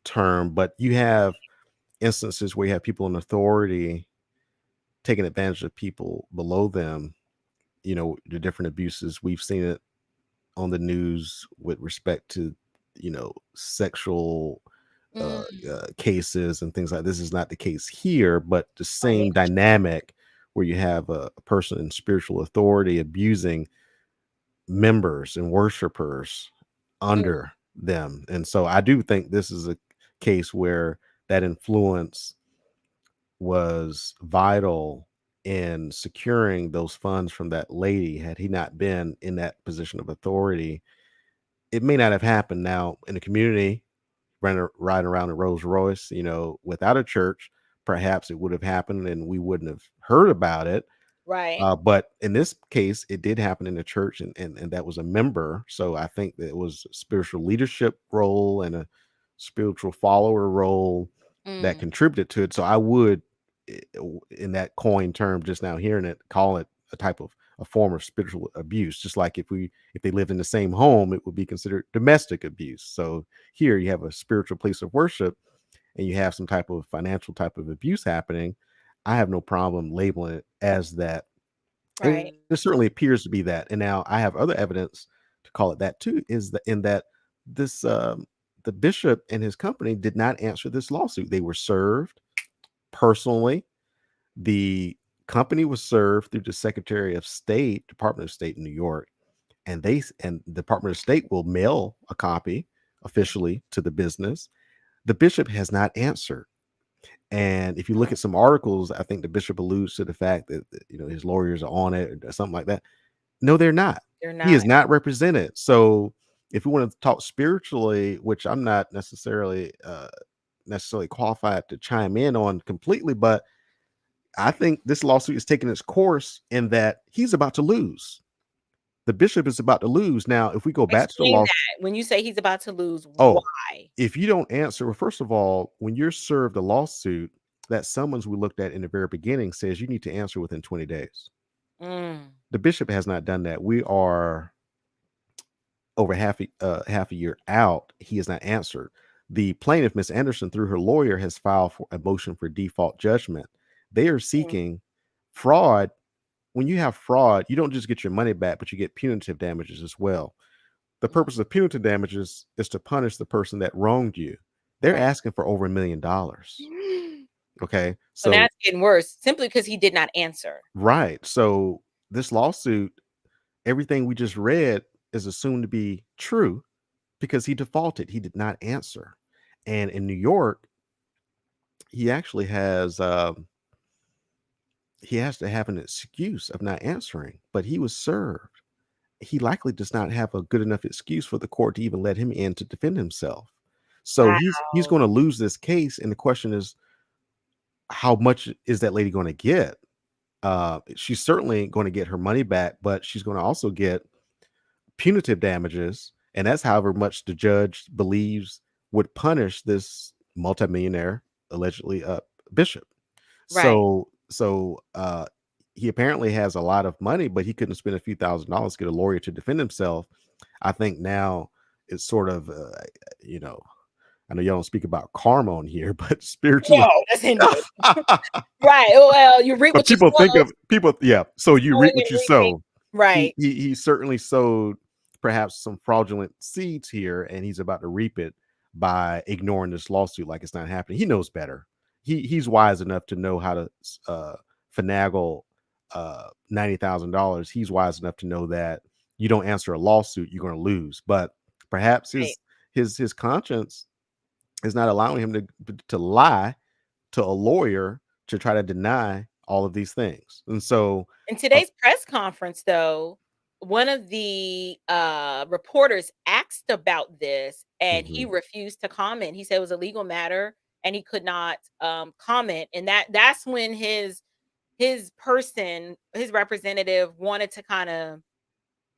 term, but you have instances where you have people in authority taking advantage of people below them, the different abuses. We've seen it on the news with respect to, sexual Mm, cases and things like this. Is not the case here, but the right, same dynamic where you have a person in spiritual authority abusing members and worshipers mm, under them. And so I do think this is a case where that influence was vital in securing those funds from that lady. Had he not been in that position of authority, it may not have happened. Now, in the community, riding around a Rolls Royce, without a church, perhaps it would have happened and we wouldn't have heard about it. right. But in this case, it did happen in the church, and that was a member. So I think that it was a spiritual leadership role and a spiritual follower role. that Mm, contributed to it. So I would, in that coin term, just now hearing it, call it a type of a form of spiritual abuse. Just like if they lived in the same home, it would be considered domestic abuse. So here you have a spiritual place of worship, and you have some type of financial type of abuse happening. I have no problem labeling it as that, and right. it certainly appears to be that. And now I have other evidence to call it that too. Is that in that this the bishop and his company did not answer this lawsuit. They were served personally. The company was served through the Secretary of State, Department of State in New York, and the Department of State will mail a copy officially to the business. The bishop has not answered. And if you look Mm, at some articles, I think the bishop alludes to the fact that his lawyers are on it or something like that. No, they're not. they're He not. is not represented. So if we want to talk spiritually, which I'm not necessarily qualified to chime in on completely, but I think this lawsuit is taking its course in that he's about to lose. The bishop is about to lose. Now, if we go back to the Explain law, that. When you say he's about to lose, oh, why? if you don't answer, well, first of all, when you're served a lawsuit, that summons we looked at in the very beginning says you need to answer within 20 days. Mm, The bishop has not done that. We are over half a year out. He has not answered. The plaintiff, Miss Anderson, through her lawyer, has filed for a motion for default judgment. They are mm, seeking fraud. When you have fraud, you don't just get your money back, but you get punitive damages as well. The mm. purpose of punitive damages is to punish the person that wronged you. They're Right. asking for over $1 million. Okay. So now So, it's getting worse simply because he did not answer. right. So, this lawsuit, everything we just read is assumed to be true because he defaulted. He did not answer. And in New York, he actually he has to have an excuse of not answering, but he was served. He likely does not have a good enough excuse for the court to even let him in to defend himself. So he's Wow. going to lose this case, and the question is, how much is that lady going to get? She's certainly going to get her money back, but she's going to also get punitive damages, and that's however much the judge believes would punish this multimillionaire, allegedly bishop. Right. So he apparently has a lot of money, but he couldn't spend a few $1,000s to get a lawyer to defend himself. I think now it's sort of, you know, I know y'all don't speak about karma on here, but spiritually, No, that's Hindu. Right. Well, you reap but what you people think sow, of people, yeah. So you reap sowing what and you reaping. sow. He Right. he he certainly sowed perhaps some fraudulent seeds here, and he's about to reap it by ignoring this lawsuit like it's not happening. He knows better. He's wise enough to know how to finagle $90,000. He's wise enough to know that you don't answer a lawsuit, you're going to lose. But perhaps Right. his conscience is not allowing him to lie to a lawyer to try to deny all of these things. And so, In uh, today's press conference, though, one of the reporters asked about this and he mhm. refused to comment. He said it was a legal matter and he could not comment. And that's when his person, his representative wanted to kind of,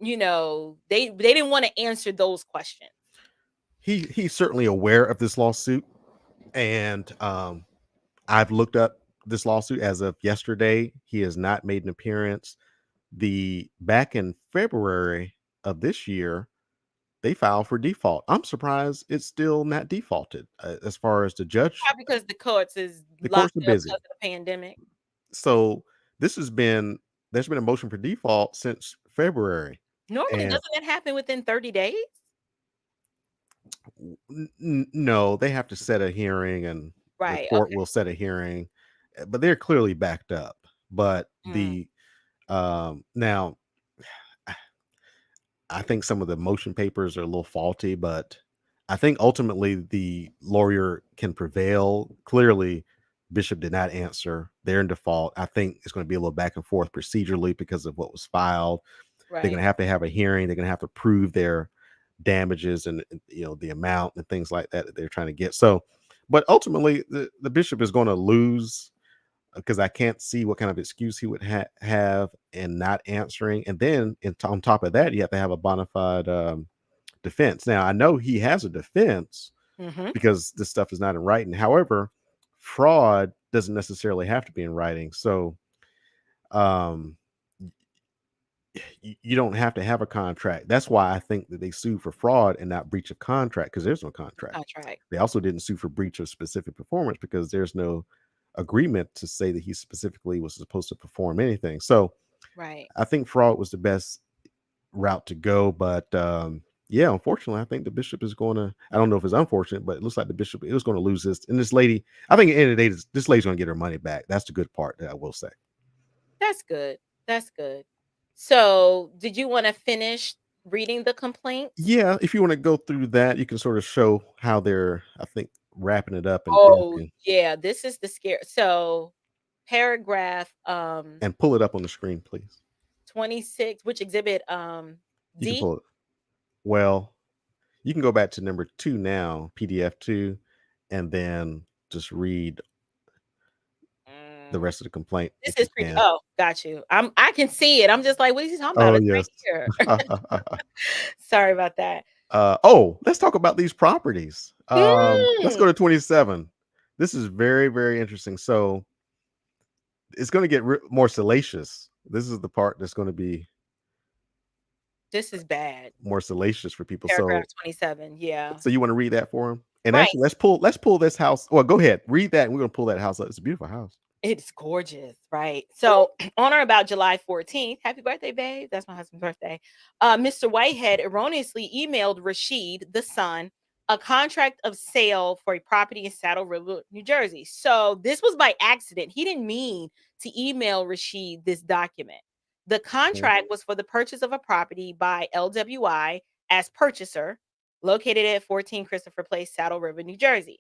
they didn't want to answer those questions. He's certainly aware of this lawsuit, and I've looked up this lawsuit as of yesterday. He has not made an appearance. The back in February of this year, they filed for default. I'm surprised it's still not defaulted. As far as the judge, Probably because the courts is the locked courts are up busy. because of the pandemic. So this there's been a motion for default since February, Normally, and doesn't that happen within 30 days? no, they have to set a hearing, and the Right. court will set a hearing, but they're clearly backed up. But Mm, now I think some of the motion papers are a little faulty, but I think ultimately the lawyer can prevail. Clearly, Bishop did not answer. They're in default. I think it's going to be a little back and forth procedurally because of what was filed. They're going right. to have a hearing. They're going to have to prove their damages and the amount and things like that they're trying to get. So, but ultimately, the bishop is going to lose because I can't see what kind of excuse he would have in not answering. And then on top of that, you have to have a bona fide defense. Now, I know he has a defense Mhm. because this stuff is not in writing. However, fraud doesn't necessarily have to be in writing. So um, you don't have to have a contract. That's why I think that they sued for fraud and not breach of contract, because there's no contract. Contract. They also didn't sue for breach of specific performance because there's no agreement to say that he specifically was supposed to perform anything. So Right. I think fraud was the best route to go. But yeah, unfortunately, I think the bishop is going to, I don't know if it's unfortunate, but it looks like the bishop is going to lose this. And this lady, I think at the end of the day, this lady's going to get her money back. That's the good part that I will say. That's good. That's good. So, did you want to finish reading the complaints? Yeah, if you want to go through that, you can sort of show how they're, I think, wrapping it up and Oh, asking, yeah, this is the scare. So, paragraph and pull it up on the screen, please. 26, which exhibit You can D? pull it. Well, you can go back to number 2 now, PDF 2, and then just read the Mm, rest of the complaint this if you is pretty. can. Oh, got you. I can see it. I'm just like, what is he talking about? Oh, It's right yes. here. Sorry about that. Oh, let's talk about these properties. Let's Mm, go to 27. This is very, very interesting. So it's going to get more salacious. This is the part that's going to be this is bad. more salacious for people. Paragraph So, 27. Yeah. so you want to read that for him? And Right. actually, let's pull this house. Well, go ahead, read that, and we're going to pull that house up. It's a beautiful house. It's gorgeous, right? So, on or about July 14th, happy birthday, babe. That's my husband's birthday. Mr. Whitehead erroneously emailed Rashid, the son, a contract of sale for a property in Saddle River, New Jersey. So, this was by accident. He didn't mean to email Rashid this document. The Mhm. contract was for the purchase of a property by LWI as purchaser, located at 14 Christopher Place, Saddle River, New Jersey.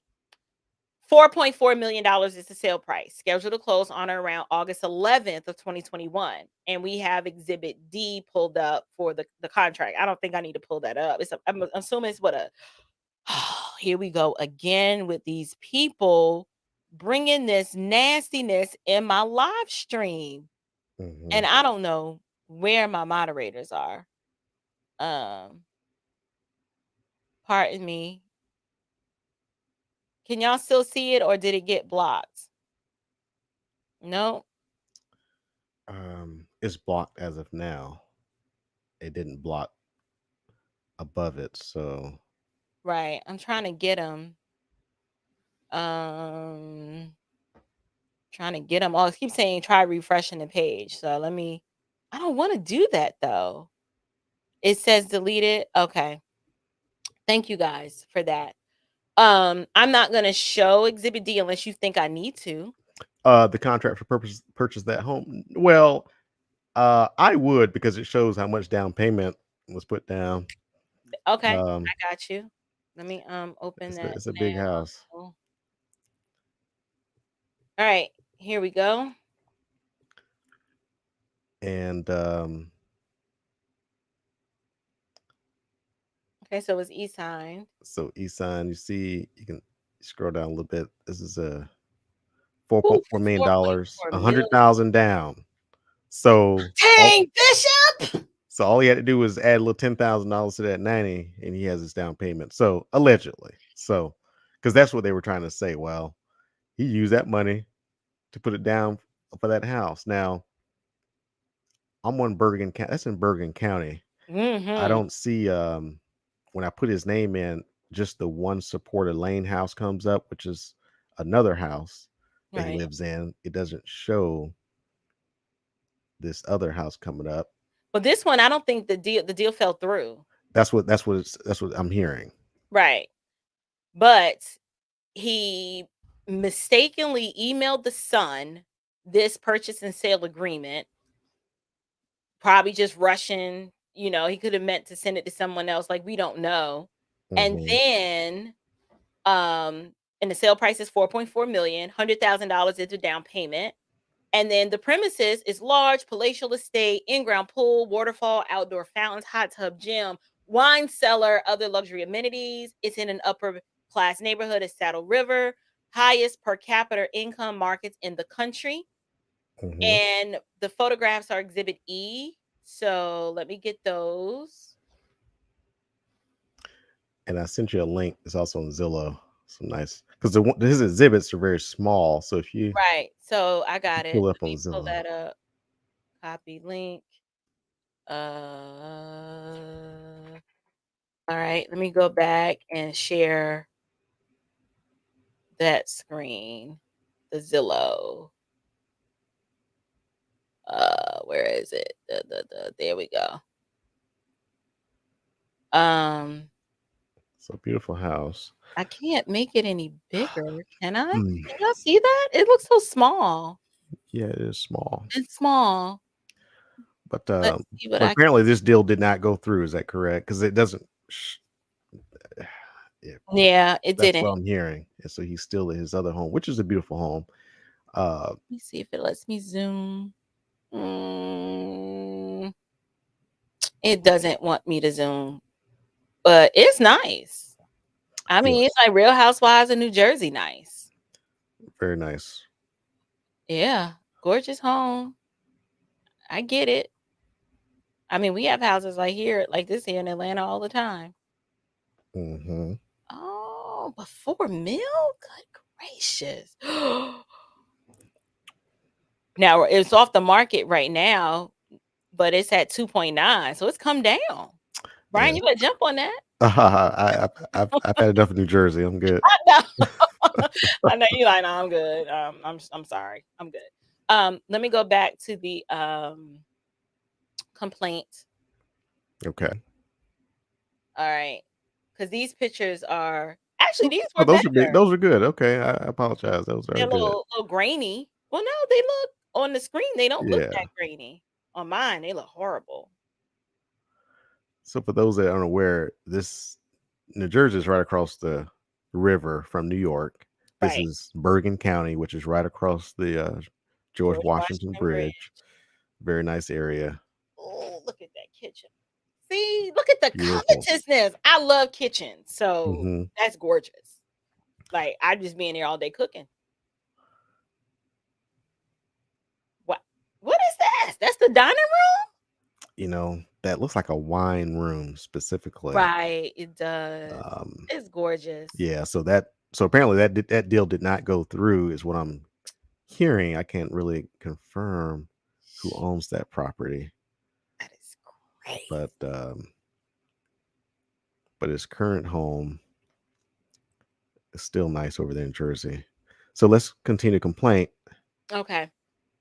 $4.4 million is the sale price, scheduled to close on or around August 11th of 2021. And we have Exhibit D pulled up for the contract. I don't think I need to pull that up. I'm assuming it's what a here we go again with these people bringing this nastiness in my live stream. And Mhm. I don't know where my moderators are. Um, pardon me. Can y'all still see it or did it get blocked? No. It's blocked as of now. It didn't block above it, so Right. I'm trying to get them. Um, trying to get them. Oh, it keeps saying try refreshing the page. So let me. I don't want to do that though. It says delete it. Okay. Thank you guys for that. I'm not gonna show Exhibit D unless you think I need to. the contract for purchase that home. Well, I would, because it shows how much down payment was put down. Okay, Um, I got you. Let me open that it's a big house, now. All right, here we go. and Okay, so it's e-signed. so Isan, you see, you can scroll down a little bit. This is a four Ooh, point four million for dollars, 4.4 a hundred million. thousand down. So all, Dang, Bishop. so all he had to do was add a little $10,000 to that 90, and he has his down payment. So allegedly, so because that's what they were trying to say. Well, he used that money to put it down for that house. Now I'm on Bergen County. That's in Bergen County. I Mm-hmm. don't see when I put his name in, just the one supported lane house comes up, which is another house that he Right. lives in. It doesn't show this other house coming up. Well, this one, I don't think the deal fell through. That's what I'm hearing. Right. But he mistakenly emailed the son this purchase and sale agreement, probably just rushing, he could have meant to send it to someone else, like we don't know. And Hmm. then and the sale price is 4.4 million, $100,000 is the down payment. And then the premises is large, palatial estate, in-ground pool, waterfall, outdoor fountains, hot tub, gym, wine cellar, other luxury amenities. It's in an upper class neighborhood at Saddle River, highest per capita income markets in the country. Hmm. And the photographs are Exhibit E. So let me get those. And I sent you a link. It's also on Zillow. Some nice because his exhibits are very small. So if you Right. So I got it. pull up Let on me pull Zillow, that up. Copy link. Uh, all right. Let me go back and share that screen. The Zillow. Where is it? There we go. Um, it's a beautiful house. I can't make it any bigger, can I? Mm, Can y'all see that? It looks so small. yeah, it is small, It's small. but Let's see what but I can. apparently this deal did not go through. Is that correct? Because it doesn't. Yeah, Yeah, it that's didn't. what I'm hearing. And so he's still at his other home, which is a beautiful home. Uh, Let me see if it lets me zoom. Mm, it doesn't want me to zoom, but it's nice. I yeah, mean, it's like Real Housewives of New Jersey nice. very nice. Yeah, gorgeous home. I get it. I mean, we have houses like here, like this here in Atlanta all the time. Hmm. Oh, but 4 mil? Good gracious. Now it's off the market right now, but it's at 2.9, so it's come down. Yeah, Brian, you better jump on that. I've had enough of New Jersey. I'm good. I know. I know you like, no, I'm good. I'm sorry. I'm good. Let me go back to the complaint. Okay. All right. Because these pictures are actually Oh, these oh, were better. those are good. Okay, I apologize. Those are They're a good. little grainy. Well, no, they look on the screen, they don't look Yeah. that grainy. On mine, they look horrible. So for those that aren't aware, this New Jersey is right across the river from New York. This Right. is Bergen County, which is right across the George George Washington Washington Bridge. Bridge. Very nice area. Oh, look at that kitchen. See, look at the Beautiful. covetousness. I love kitchens, so Hmm. that's gorgeous. Like, I just be in there all day cooking. What what is that? That's the dining room? That looks like a wine room specifically. Right, it does. Um, It's gorgeous. yeah. So apparently that deal did not go through, is what I'm hearing. I can't really confirm who owns that property, That is great. but his current home is still nice over there in Jersey. So let's continue complaint. Okay.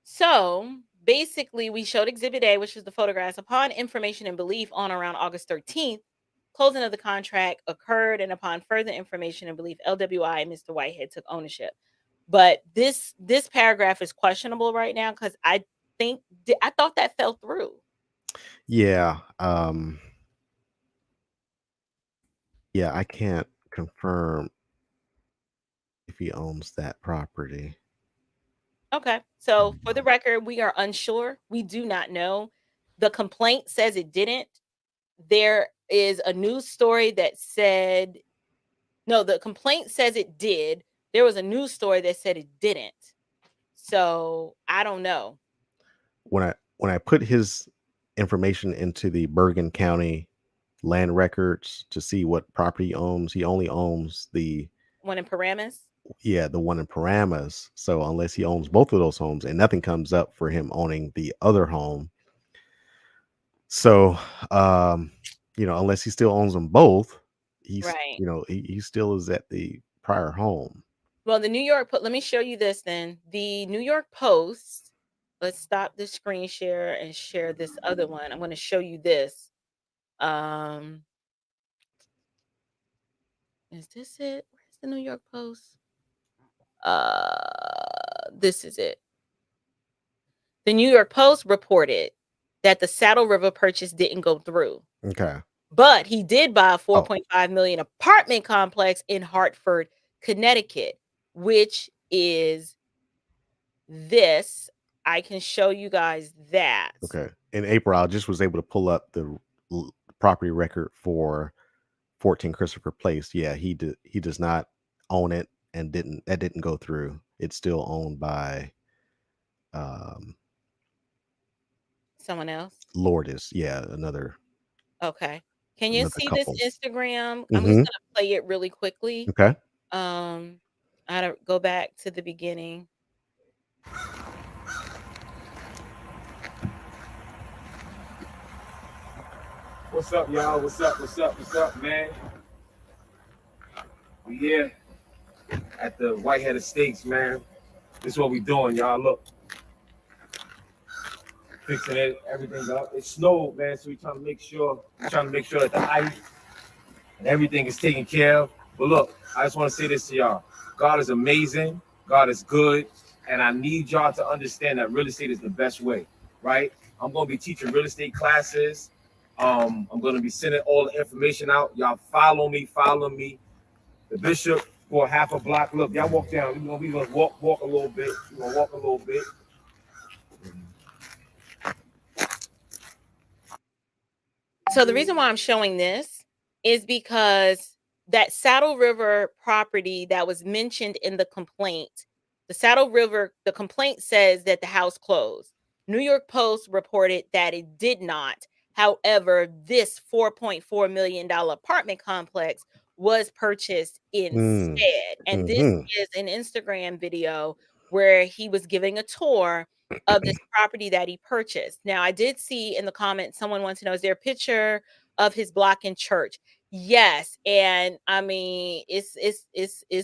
So, basically, we showed Exhibit A, which is the photographs. Upon information and belief on around August 13th, closing of the contract occurred, and upon further information and belief, LWI and Mr. Whitehead took ownership. But this paragraph is questionable right now because I thought that fell through. Yeah. Yeah, I can't confirm if he owns that property. Okay. So for the Um, record, we are unsure. We do not know. The complaint says it didn't. There is a news story that said no, the complaint says it did. There was a news story that said it didn't. So I don't know. when I put his information into the Bergen County land records to see what property he owns, he only owns One in Paramus. the one in Paramus. So unless he owns both of those homes, and nothing comes up for him owning the other home. So unless he still owns them both, Right. he still is at the prior home. Well, the New York let me show you this then. The New York Post, let's stop the screen share and share this other one. I'm going to show you this. Um, is this it? Where's the New York Post? This is it. The New York Post reported that the Saddle River purchase didn't go through, Okay. but he did buy a Oh, 4.5 million apartment complex in Hartford, Connecticut, which is this. I can show you guys that. okay. In April, I just was able to pull up the property record for 14 Christopher Place. Yeah, he does not own it, and didn't go through. It's still owned by um Someone else? Lourdes. Yeah, Okay. Can you another see this couple. Instagram? I'm just Mhm. gonna play it really quickly. Okay. I don't go back to the beginning. What's up, y'all? What's up? What's up? What's up, man? We here at the Whitehead Estates, man. This is what we doing, y'all. Look, fixing it, everything up. It snowed, man, so we trying to make sure that the ice and everything is taken care of. But look, I just want to say this to y'all: God is amazing, God is good, and I need y'all to understand that real estate is the best way, right? I'm gonna be teaching real estate classes. I'm gonna be sending all the information out. Y'all follow me. The bishop for half a block. Look, y'all walk down. We gonna walk a little bit. We're gonna walk a little bit. So the reason why I'm showing this is because that Saddle River property that was mentioned in the complaint, the complaint says that the house closed. New York Post reported that it did not. However, this $4.4 million apartment complex was purchased instead. And this is an Instagram video where he was giving a tour of this property that he purchased. Now, I did see in the comments someone wants to know, is there a picture of his block and church? Yes, and I mean it's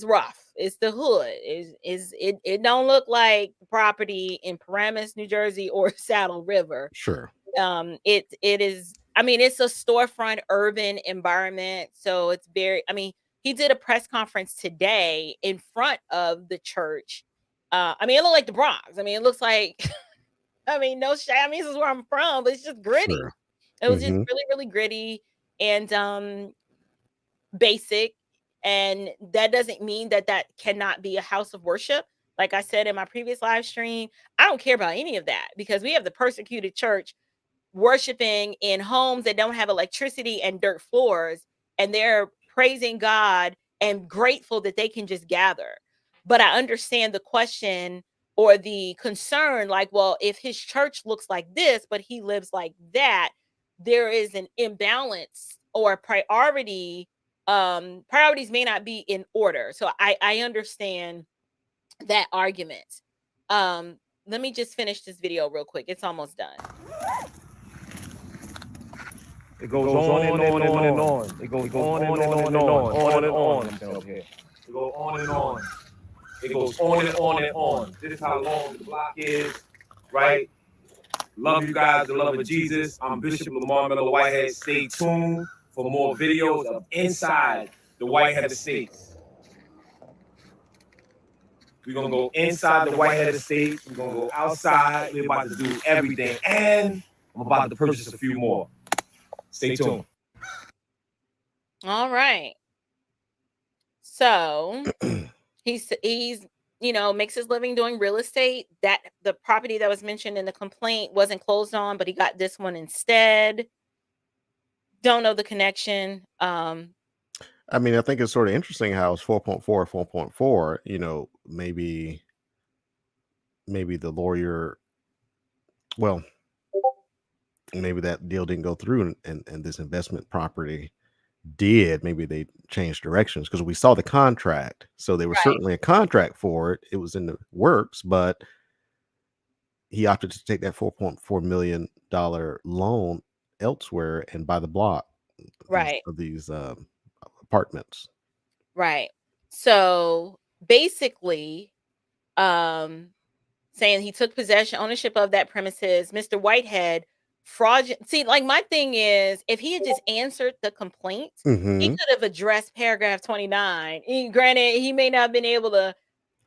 rough. It's the hood. It don't look like property in Paramus, New Jersey, or Saddle River. Sure. It is. I mean, it's a storefront urban environment, so it's very. I mean, he did a press conference today in front of the church. I mean, it looked like the Bronx. I mean, it looks like. I mean, no shame. I mean, this is where I'm from, but it's just gritty. Sure. It was just really, really gritty and basic. And that doesn't mean that that cannot be a house of worship. Like I said in my previous live stream, I don't care about any of that because we have the persecuted church worshiping in homes that don't have electricity and dirt floors, and they're praising God and grateful that they can just gather. But I understand the question or the concern, like, well, if his church looks like this, but he lives like that, there is an imbalance or priority. Priorities may not be in order. So I understand that argument. Let me just finish this video real quick. It's almost done. It goes on and on and on and on. It goes on and on and on and on. It goes on and on. It goes on and on and on. This is how long the block is, right? Love you guys, the love of Jesus. I'm Bishop Lamor Whitehead. Stay tuned for more videos of inside the Whitehead Estates. We're gonna go inside the Whitehead Estates. We're gonna go outside. We're about to do everything, and I'm about to purchase a few more. Stay tuned. All right. So he's makes his living doing real estate. That the property that was mentioned in the complaint wasn't closed on, but he got this one instead. Don't know the connection. I mean, I think it's sort of interesting how it's 4.4, 4.4. Maybe the lawyer, well, maybe that deal didn't go through, and this investment property did. Maybe they changed directions because we saw the contract, so there was Right. certainly a contract for it. It was in the works, but he opted to take that $4.4 million loan elsewhere and buy the block Right. of these apartments. Right. So basically, saying he took ownership of that premises. Mr. Whitehead fraudulent. See, like my thing is, if he had just answered the complaint, he could have addressed paragraph 29. Granted, he may not have been able to,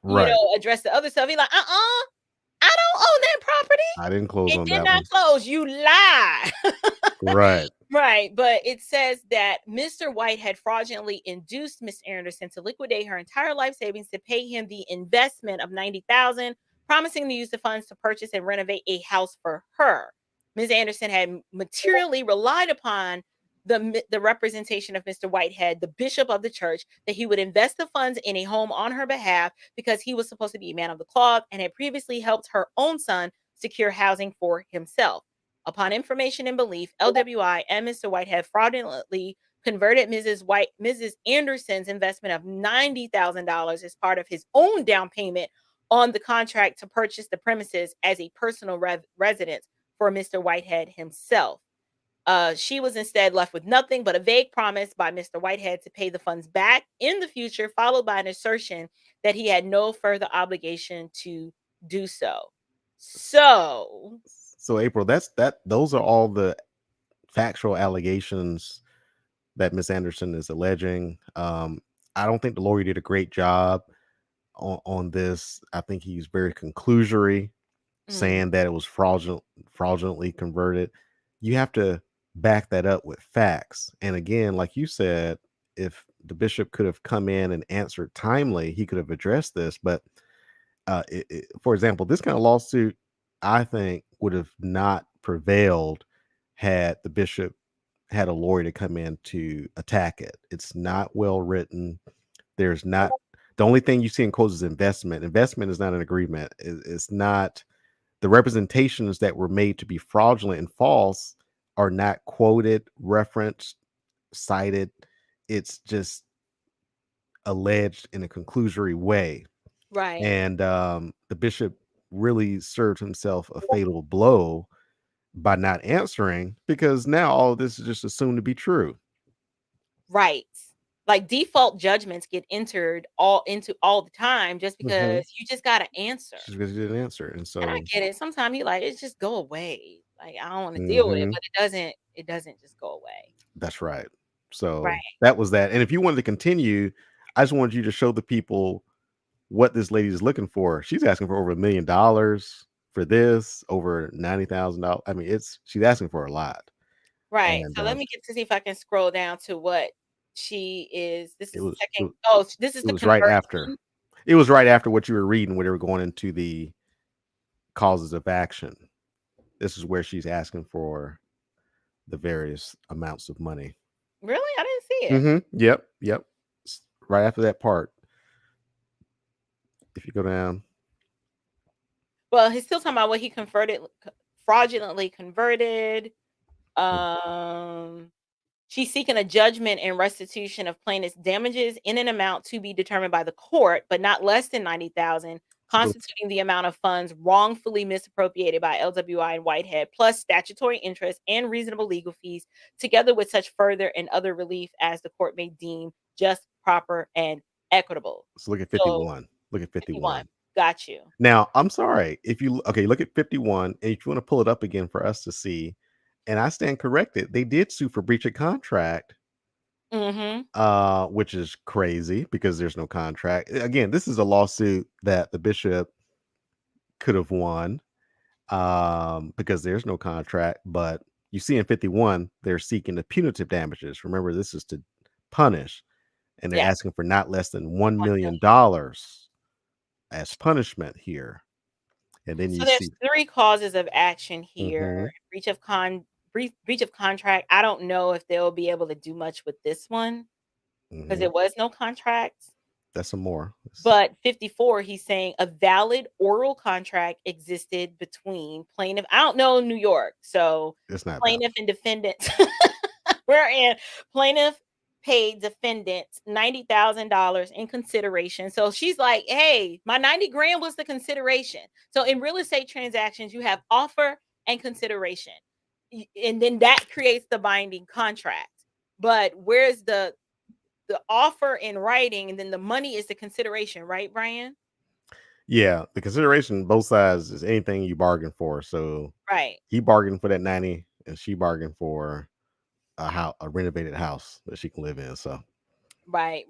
Right. address the other stuff. He's like, I don't own that property. I didn't close It on did that not one. close. You lie. Right. Right. But it says that Mr. Whitehead fraudulently induced Miss Anderson to liquidate her entire life savings to pay him the investment of $90,000, promising to use the funds to purchase and renovate a house for her. Ms. Anderson had materially relied upon the representation of Mr. Whitehead, the bishop of the church, that he would invest the funds in a home on her behalf because he was supposed to be a man of the cloth and had previously helped her own son secure housing for himself. Upon information and belief, LWI and Mr. Whitehead fraudulently converted Mrs. Anderson's investment of $90,000 as part of his own down payment on the contract to purchase the premises as a personal residence for Mr. Whitehead himself. She was instead left with nothing but a vague promise by Mr. Whitehead to pay the funds back in the future, followed by an assertion that he had no further obligation to do so. So April, those are all the factual allegations that Miss Anderson is alleging. I don't think the lawyer did a great job on this. I think he's very conclusory, saying that it was fraudulently converted. You have to back that up with facts. And again, like you said, if the bishop could have come in and answered timely, he could have addressed this. But for example, this kind of lawsuit, I think, would have not prevailed had the bishop had a lawyer to come in to attack it. It's not well written. There's not, the only thing you see in quotes is investment. Investment is not an agreement. It's not, the representations that were made to be fraudulent and false are not quoted, referenced, cited. It's just alleged in a conclusory way. right. And the bishop really served himself a fatal blow by not answering, because now all of this is just assumed to be true. Right. Like default judgments get entered all the time just because you just got to answer. Just because you didn't answer. And so And I get it. Sometimes you like it just go away. Like I don't want to deal with it, but it doesn't just go away. That's right. So Right. that was that. And if you wanted to continue, I just wanted you to show the people what this lady is looking for. She's asking for over $1 million for this, over $90,000. I mean, she's asking for a lot. Right. And So let me get to see if I can scroll down to what she is. This is was- second. it- Oh, this is it the was right conversion. after. It was right after what you were reading, where they were going into the causes of action. This is where she's asking for the various amounts of money. Really? I didn't see it. Yep. Right after that part. If you go down. Well, he's still talking about what he fraudulently converted. She's seeking a judgment and restitution of plaintiff's damages in an amount to be determined by the court, but not less than $90,000, constituting the amount of funds wrongfully misappropriated by LWI and Whitehead, plus statutory interest and reasonable legal fees, together with such further and other relief as the court may deem just, proper, and equitable. So look at 51. Look at 51. Got you. Now, I'm sorry. Look at 51, and if you want to pull it up again for us to see, and I stand corrected, they did sue for breach of contract, which is crazy because there's no contract. Again, this is a lawsuit that the bishop could have won because there's no contract. But you see in 51, they're seeking the punitive damages. Remember, this is to punish, and they're asking for not less than $1 million as punishment here. And then there's 3 causes of action here. Breach of contract. I don't know if they'll be able to do much with this one because there was no contract. That's some more. But 54, he's saying a valid oral contract existed between plaintiff. I don't know New York, so it's not plaintiff and defendant. Wherein plaintiff paid defendants $90,000 in consideration. So she's like, hey, my 90 grand was the consideration. So in real estate transactions, you have offer and consideration. And then that creates the binding contract. But where's the offer in writing, and then the money is the consideration, right, Brian? Yeah, the consideration, both sides, is anything you bargain for. So right, he bargained for that 90, and she bargained for a renovated house that she can live in. So right.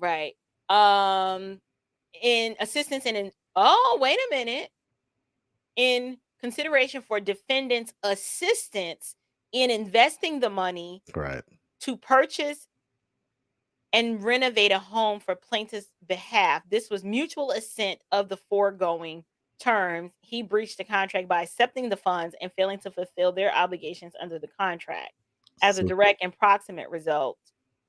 In assistance wait a minute. In consideration for defendant's assistance in investing the money to purchase and renovate a home for plaintiff's behalf. This was mutual assent of the foregoing terms. He breached the contract by accepting the funds and failing to fulfill their obligations under the contract. As a direct and proximate result,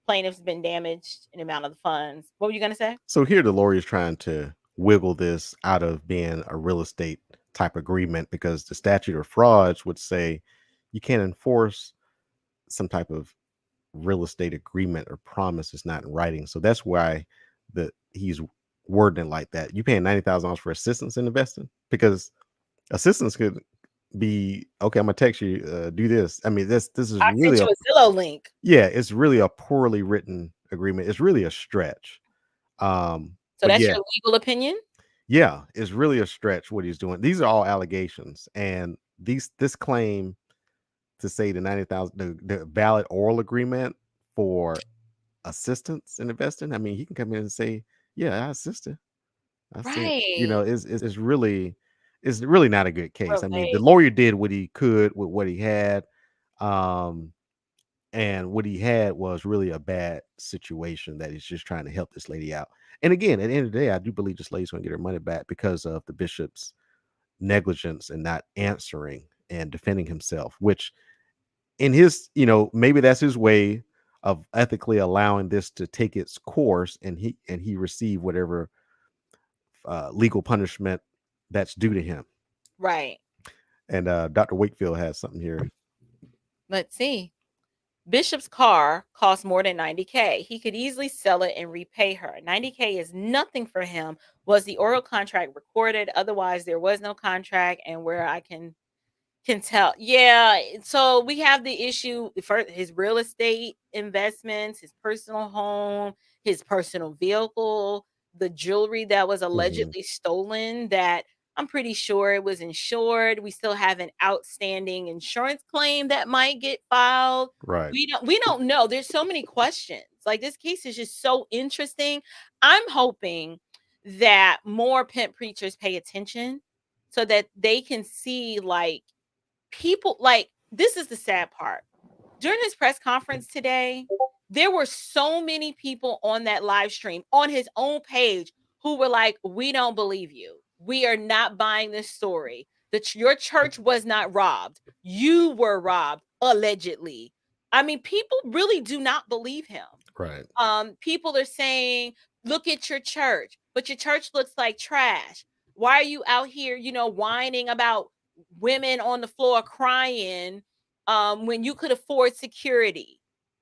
plaintiff's been damaged in the amount of the funds. What were you going to say? So here the lawyer is trying to wiggle this out of being a real estate type agreement, because the statute of frauds would say you can't enforce some type of real estate agreement or promise is not in writing. So that's why he's wording it like that. You paying $90,000 for assistance in investing, because assistance could be, okay, I'm gonna text you, do this. I mean, this is I really sent you a Zillow link. it's really a poorly written agreement. It's really a stretch. So but that's yeah, your legal opinion? yeah, it's really a stretch what he's doing. These are all allegations, and this claim to say the 90,000, the valid oral agreement for assistance in investing. I mean, he can come in and say, "Yeah, I assisted. I said," Right. it's really not a good case. Real I mean, the vague. lawyer did what he could with what he had, um, and what he had was really a bad situation that he's just trying to help this lady out. And again, at the end of the day, I do believe this lady's going to get her money back because of the bishop's negligence and not answering and defending himself, which in his, maybe that's his way of ethically allowing this to take its course, and he received whatever legal punishment that's due to him. Right. And Dr. Wakefield has something here. Let's see. Bishop's car cost more than $90K. He could easily sell it and repay her. $90K is nothing for him. Was the oral contract recorded? Otherwise, there was no contract. And where I can tell. Yeah. So we have the issue for his real estate investments, his personal home, his personal vehicle, the jewelry that was allegedly stolen, that I'm pretty sure it was insured. We still have an outstanding insurance claim that might get filed. Right. We don't know. There's so many questions. Like, this case is just so interesting. I'm hoping that more pimp preachers pay attention so that they can see, like, people, like, this is the sad part. During his press conference today, there were so many people on that live stream on his own page who were like, "We don't believe you. We are not buying this story. That your church was not robbed. You were robbed, allegedly." I mean, people really do not believe him. Right. People are saying, "Look at your church, but your church looks like trash. Why are you out here, whining about women on the floor crying when you could afford security?"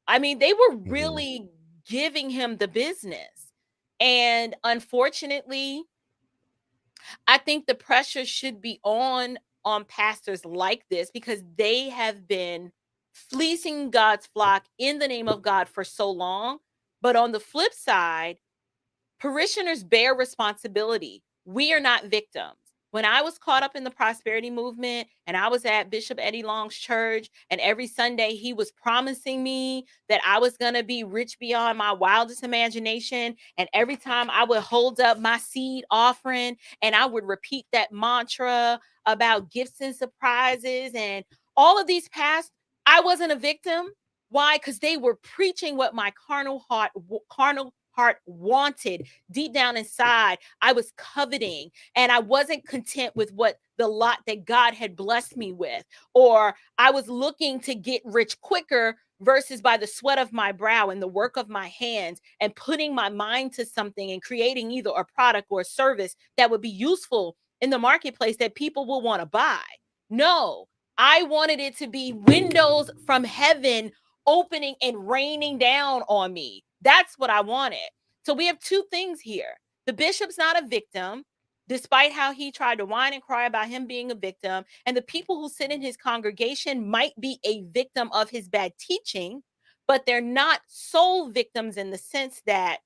I mean, they were really giving him the business. And unfortunately, I think the pressure should be on pastors like this, because they have been fleecing God's flock in the name of God for so long. But on the flip side, parishioners bear responsibility. We are not victims. When I was caught up in the prosperity movement and I was at Bishop Eddie Long's church, and every Sunday he was promising me that I was going to be rich beyond my wildest imagination. And every time I would hold up my seed offering and I would repeat that mantra about gifts and surprises and all of these past, I wasn't a victim. Why? Because they were preaching what my carnal heart wanted. Deep down inside, I was coveting, and I wasn't content with what the lot that God had blessed me with, or I was looking to get rich quicker versus by the sweat of my brow and the work of my hands, and putting my mind to something and creating either a product or a service that would be useful in the marketplace that people will want to buy. No, I wanted it to be windows from heaven opening and raining down on me. That's what I wanted. So we have two things here. The bishop's not a victim, despite how he tried to whine and cry about him being a victim. And the people who sit in his congregation might be a victim of his bad teaching, but they're not sole victims in the sense that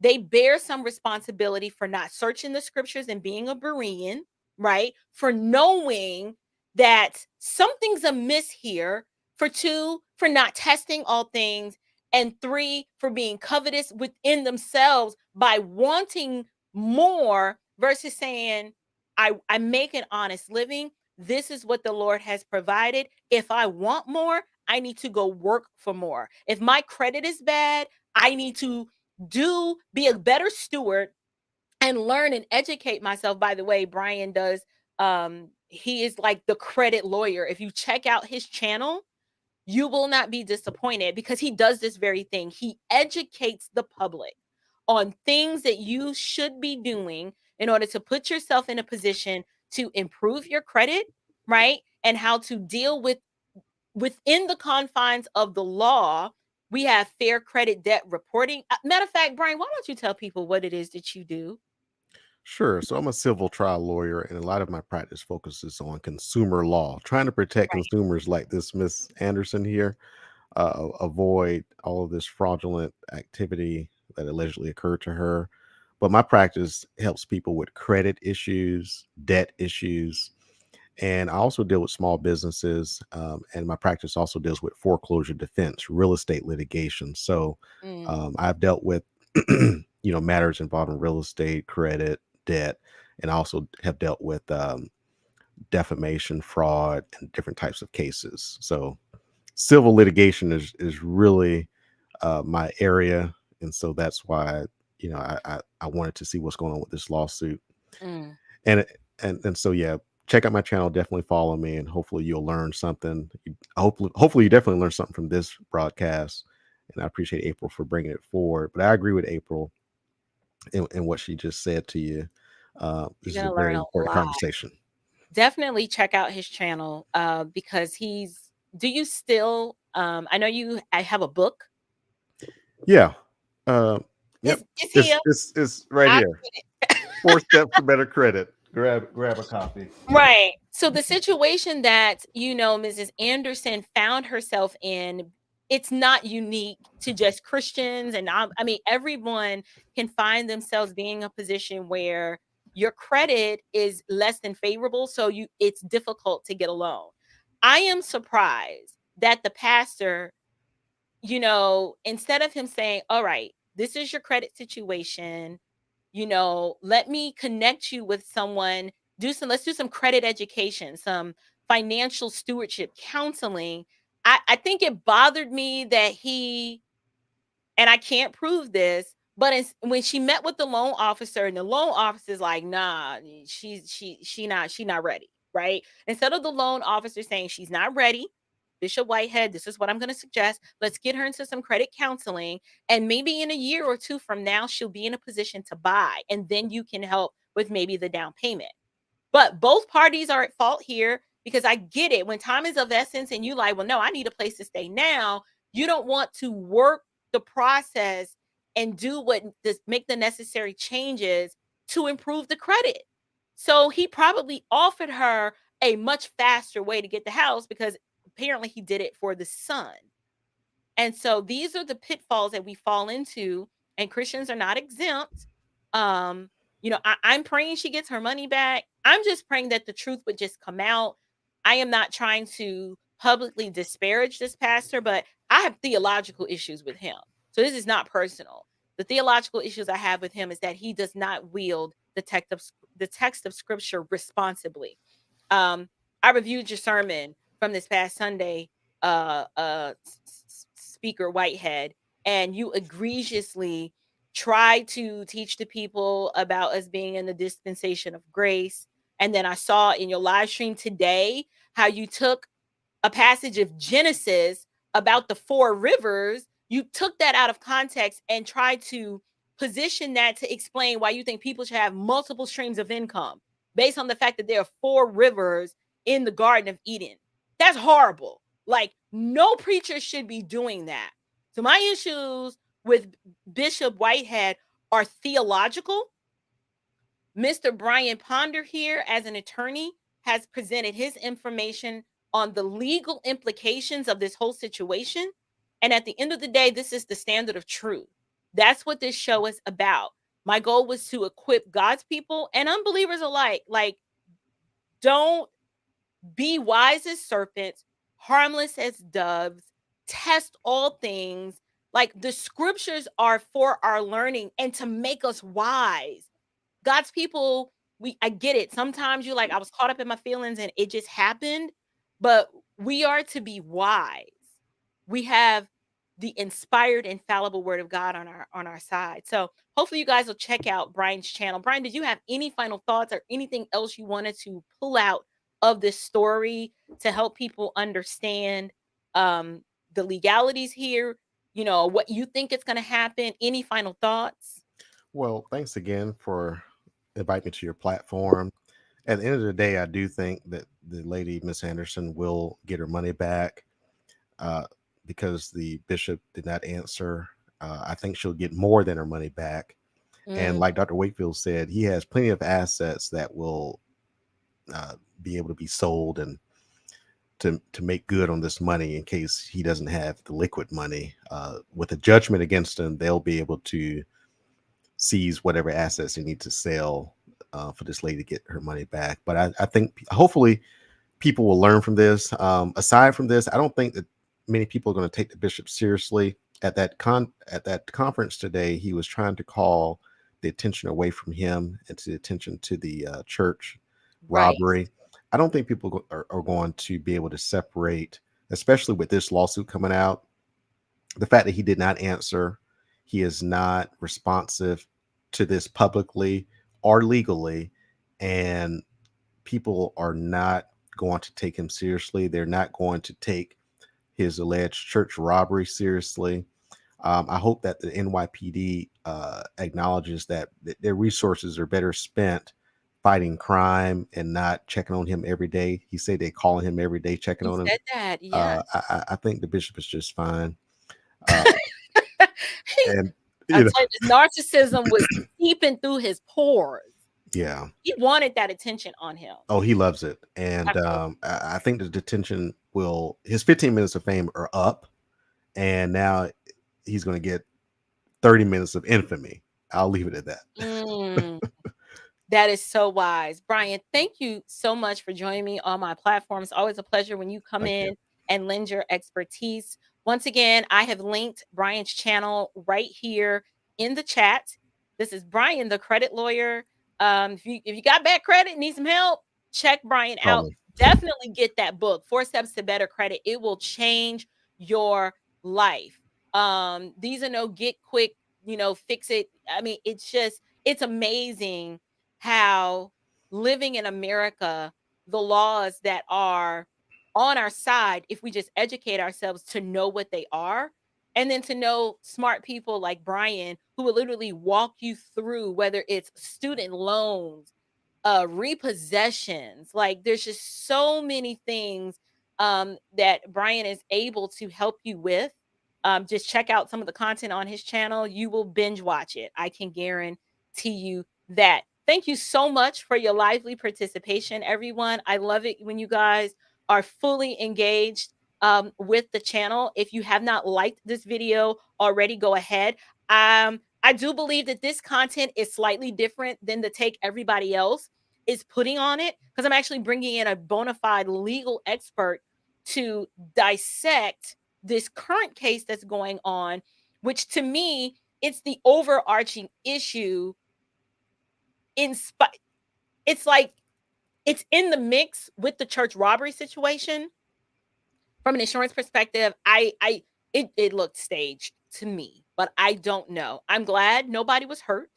they bear some responsibility for not searching the scriptures and being a Berean, right? For knowing that something's amiss here. For two, for not testing all things. And three, for being covetous within themselves by wanting more versus saying, I make an honest living. This is what the Lord has provided. If I want more, I need to go work for more. If my credit is bad, I need to be a better steward and learn and educate myself. By the way, Brian does he is like the credit lawyer. If you check out his channel, you will not be disappointed, because he does this very thing. He educates the public on things that you should be doing in order to put yourself in a position to improve your credit, right? And how to deal with within the confines of the law We have fair credit debt reporting. Matter of fact, Brian, why don't you tell people what it is that you do? Sure. So I'm a civil trial lawyer, and a lot of my practice focuses on consumer law, trying to protect Right. consumers like this Miss Anderson here, avoid all of this fraudulent activity that allegedly occurred to her. But my practice helps people with credit issues, debt issues, and I also deal with small businesses. And my practice also deals with foreclosure defense, real estate litigation. So Mm, I've dealt with, matters involving real estate, credit, debt, and I also have dealt with defamation, fraud, and different types of cases. So civil litigation is really my area, and so that's why I wanted to see what's going on with this lawsuit, mm. and and so yeah, check out my channel, definitely follow me, and hopefully you'll learn something. Hopefully you definitely learn something from this broadcast, and I appreciate April for bringing it forward. But I agree with April in what she just said to you. This You're is a gonna learn very a important lot. conversation. Definitely check out his channel because he's do you still I know I have a book. Yeah. Uh, yep. It's It's here. it's right I here. 4 steps to better credit. Grab a copy. Right. So the situation that, Mrs. Anderson found herself in, it's not unique to just Christians. And I mean, everyone can find themselves being in a position where your credit is less than favorable. So it's difficult to get a loan. I am surprised that the pastor, instead of him saying, all right, this is your credit situation, let me connect you with someone, let's do some credit education, some financial stewardship counseling. I think it bothered me that and I can't prove this, but when she met with the loan officer and the loan officer's like, nah, she not ready, right? Instead of the loan officer saying she's not ready, Bishop Whitehead, this is what I'm going to suggest. Let's get her into some credit counseling. And maybe in a year or two from now, she'll be in a position to buy. And then you can help with maybe the down payment. But both parties are at fault here because I get it. When time is of essence and you like, well, no, I need a place to stay now. You don't want to work the process and do make the necessary changes to improve the credit. So he probably offered her a much faster way to get the house because apparently he did it for the son. And so these are the pitfalls that we fall into, and Christians are not exempt. Um, I'm praying she gets her money back. I'm just praying that the truth would just come out. I am not trying to publicly disparage this pastor, but I have theological issues with him. So this is not personal. The theological issues I have with him is that he does not wield the text of scripture responsibly. Um, I reviewed your sermon from this past Sunday, Speaker Whitehead, and you egregiously tried to teach the people about us being in the dispensation of grace. And then I saw in your live stream today how you took a passage of Genesis about the four rivers, you took that out of context and tried to position that to explain why you think people should have multiple streams of income based on the fact that there are four rivers in the Garden of Eden. That's horrible. Like, no preacher should be doing that. So, my issues with Bishop Whitehead are theological. Mr. Brian Ponder here, as an attorney, has presented his information on the legal implications of this whole situation. And at the end of the day, this is the standard of truth. That's what this show is about. My goal was to equip God's people and unbelievers alike. Like, don't be wise as serpents, harmless as doves, test all things. Like, the scriptures are for our learning and to make us wise. God's people, I get it. Sometimes you like, I was caught up in my feelings and it just happened, but we are to be wise. We have the inspired, infallible word of God on our side. So hopefully you guys will check out Brian's channel. Brian, did you have any final thoughts or anything else you wanted to pull out of this story to help people understand um the legalities here? What you think is going to happen? Any final thoughts? Well, thanks again for inviting me to your platform. At the end of the day, I do think that the lady, Miss Anderson, will get her money back. Uh, because the bishop did not answer. I think she'll get more than her money back. And like Dr. Wakefield said, he has plenty of assets that will be able to be sold and to make good on this money in case he doesn't have the liquid money. With a judgment against him, they'll be able to seize whatever assets they need to sell for this lady to get her money back. But I think hopefully people will learn from this. Aside from this, I don't think that many people are going to take the bishop seriously. At that conference today, he was trying to call the attention away from him and to the attention to the church robbery. Right. I don't think people are going to be able to separate, especially with this lawsuit coming out, the fact that he did not answer, he is not responsive to this publicly or legally, and people are not going to take him seriously. They're not going to take his alleged church robbery seriously. I hope that the NYPD acknowledges that their resources are better spent fighting crime and not checking on him every day. He said they calling him every day, checking on him. Said that, yeah. I think the bishop is just fine. And narcissism was seeping through his pores. Yeah, he wanted that attention on him. Oh, he loves it, and I think the detention his 15 minutes of fame are up, and now he's going to get 30 minutes of infamy. I'll leave it at that. That is so wise. Brian, thank you so much for joining me on my platform. It's always a pleasure when you come in and lend your expertise. Once again, I have linked Brian's channel right here in the chat. This is Brian, the credit lawyer. If you got bad credit, need some help, check Brian out. Definitely get that book, 4 Steps to Better Credit. It will change your life. These are no get quick, fix it. I mean, it's amazing how living in America, the laws that are on our side, if we just educate ourselves to know what they are, and then to know smart people like Brian who will literally walk you through whether it's student loans, repossessions. Like there's just so many things that Brian is able to help you with. Just check out some of the content on his channel. You will binge watch it. I can guarantee you that. Thank you so much for your lively participation, everyone. I love it when you guys are fully engaged with the channel. If you have not liked this video already, go ahead. I do believe that this content is slightly different than the take everybody else is putting on it, because I'm actually bringing in a bona fide legal expert to dissect this current case that's going on, which to me, it's the overarching issue. It's like it's in the mix with the church robbery situation. From an insurance perspective, it looked staged to me, but I don't know. I'm glad nobody was hurt.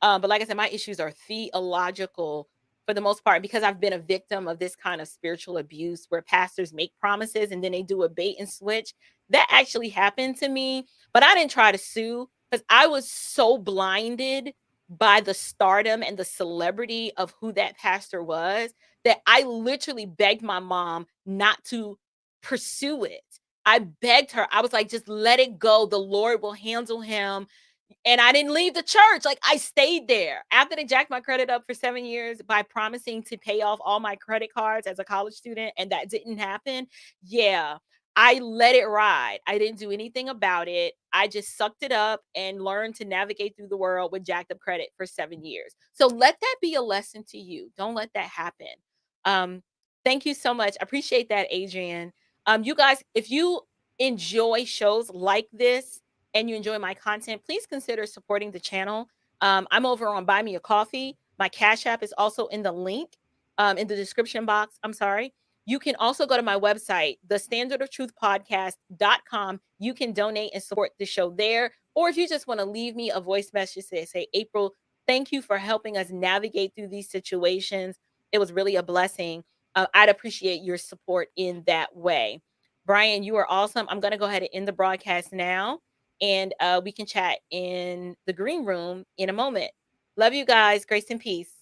But like I said, my issues are theological for the most part, because I've been a victim of this kind of spiritual abuse where pastors make promises and then they do a bait and switch. That actually happened to me, but I didn't try to sue because I was so blinded by the stardom and the celebrity of who that pastor was that I literally begged my mom not to pursue it. I begged her. I was like, just let it go. The Lord will handle him. And I didn't leave the church. Like I stayed there after they jacked my credit up for 7 years by promising to pay off all my credit cards as a college student. And that didn't happen. Yeah, I let it ride. I didn't do anything about it. I just sucked it up and learned to navigate through the world with jacked up credit for 7 years. So let that be a lesson to you. Don't let that happen. Thank you so much. I appreciate that, Adrian. You guys, if you enjoy shows like this, and you enjoy my content, please consider supporting the channel. I'm over on Buy Me a Coffee. My Cash App is also in the link in the description box. I'm sorry. You can also go to my website, thestandardofTruthpodcast.com. You can donate and support the show there. Or if you just want to leave me a voice message, say, April, thank you for helping us navigate through these situations. It was really a blessing. I'd appreciate your support in that way. Brian, you are awesome. I'm going to go ahead and end the broadcast now. And we can chat in the green room in a moment. Love you guys. Grace and peace.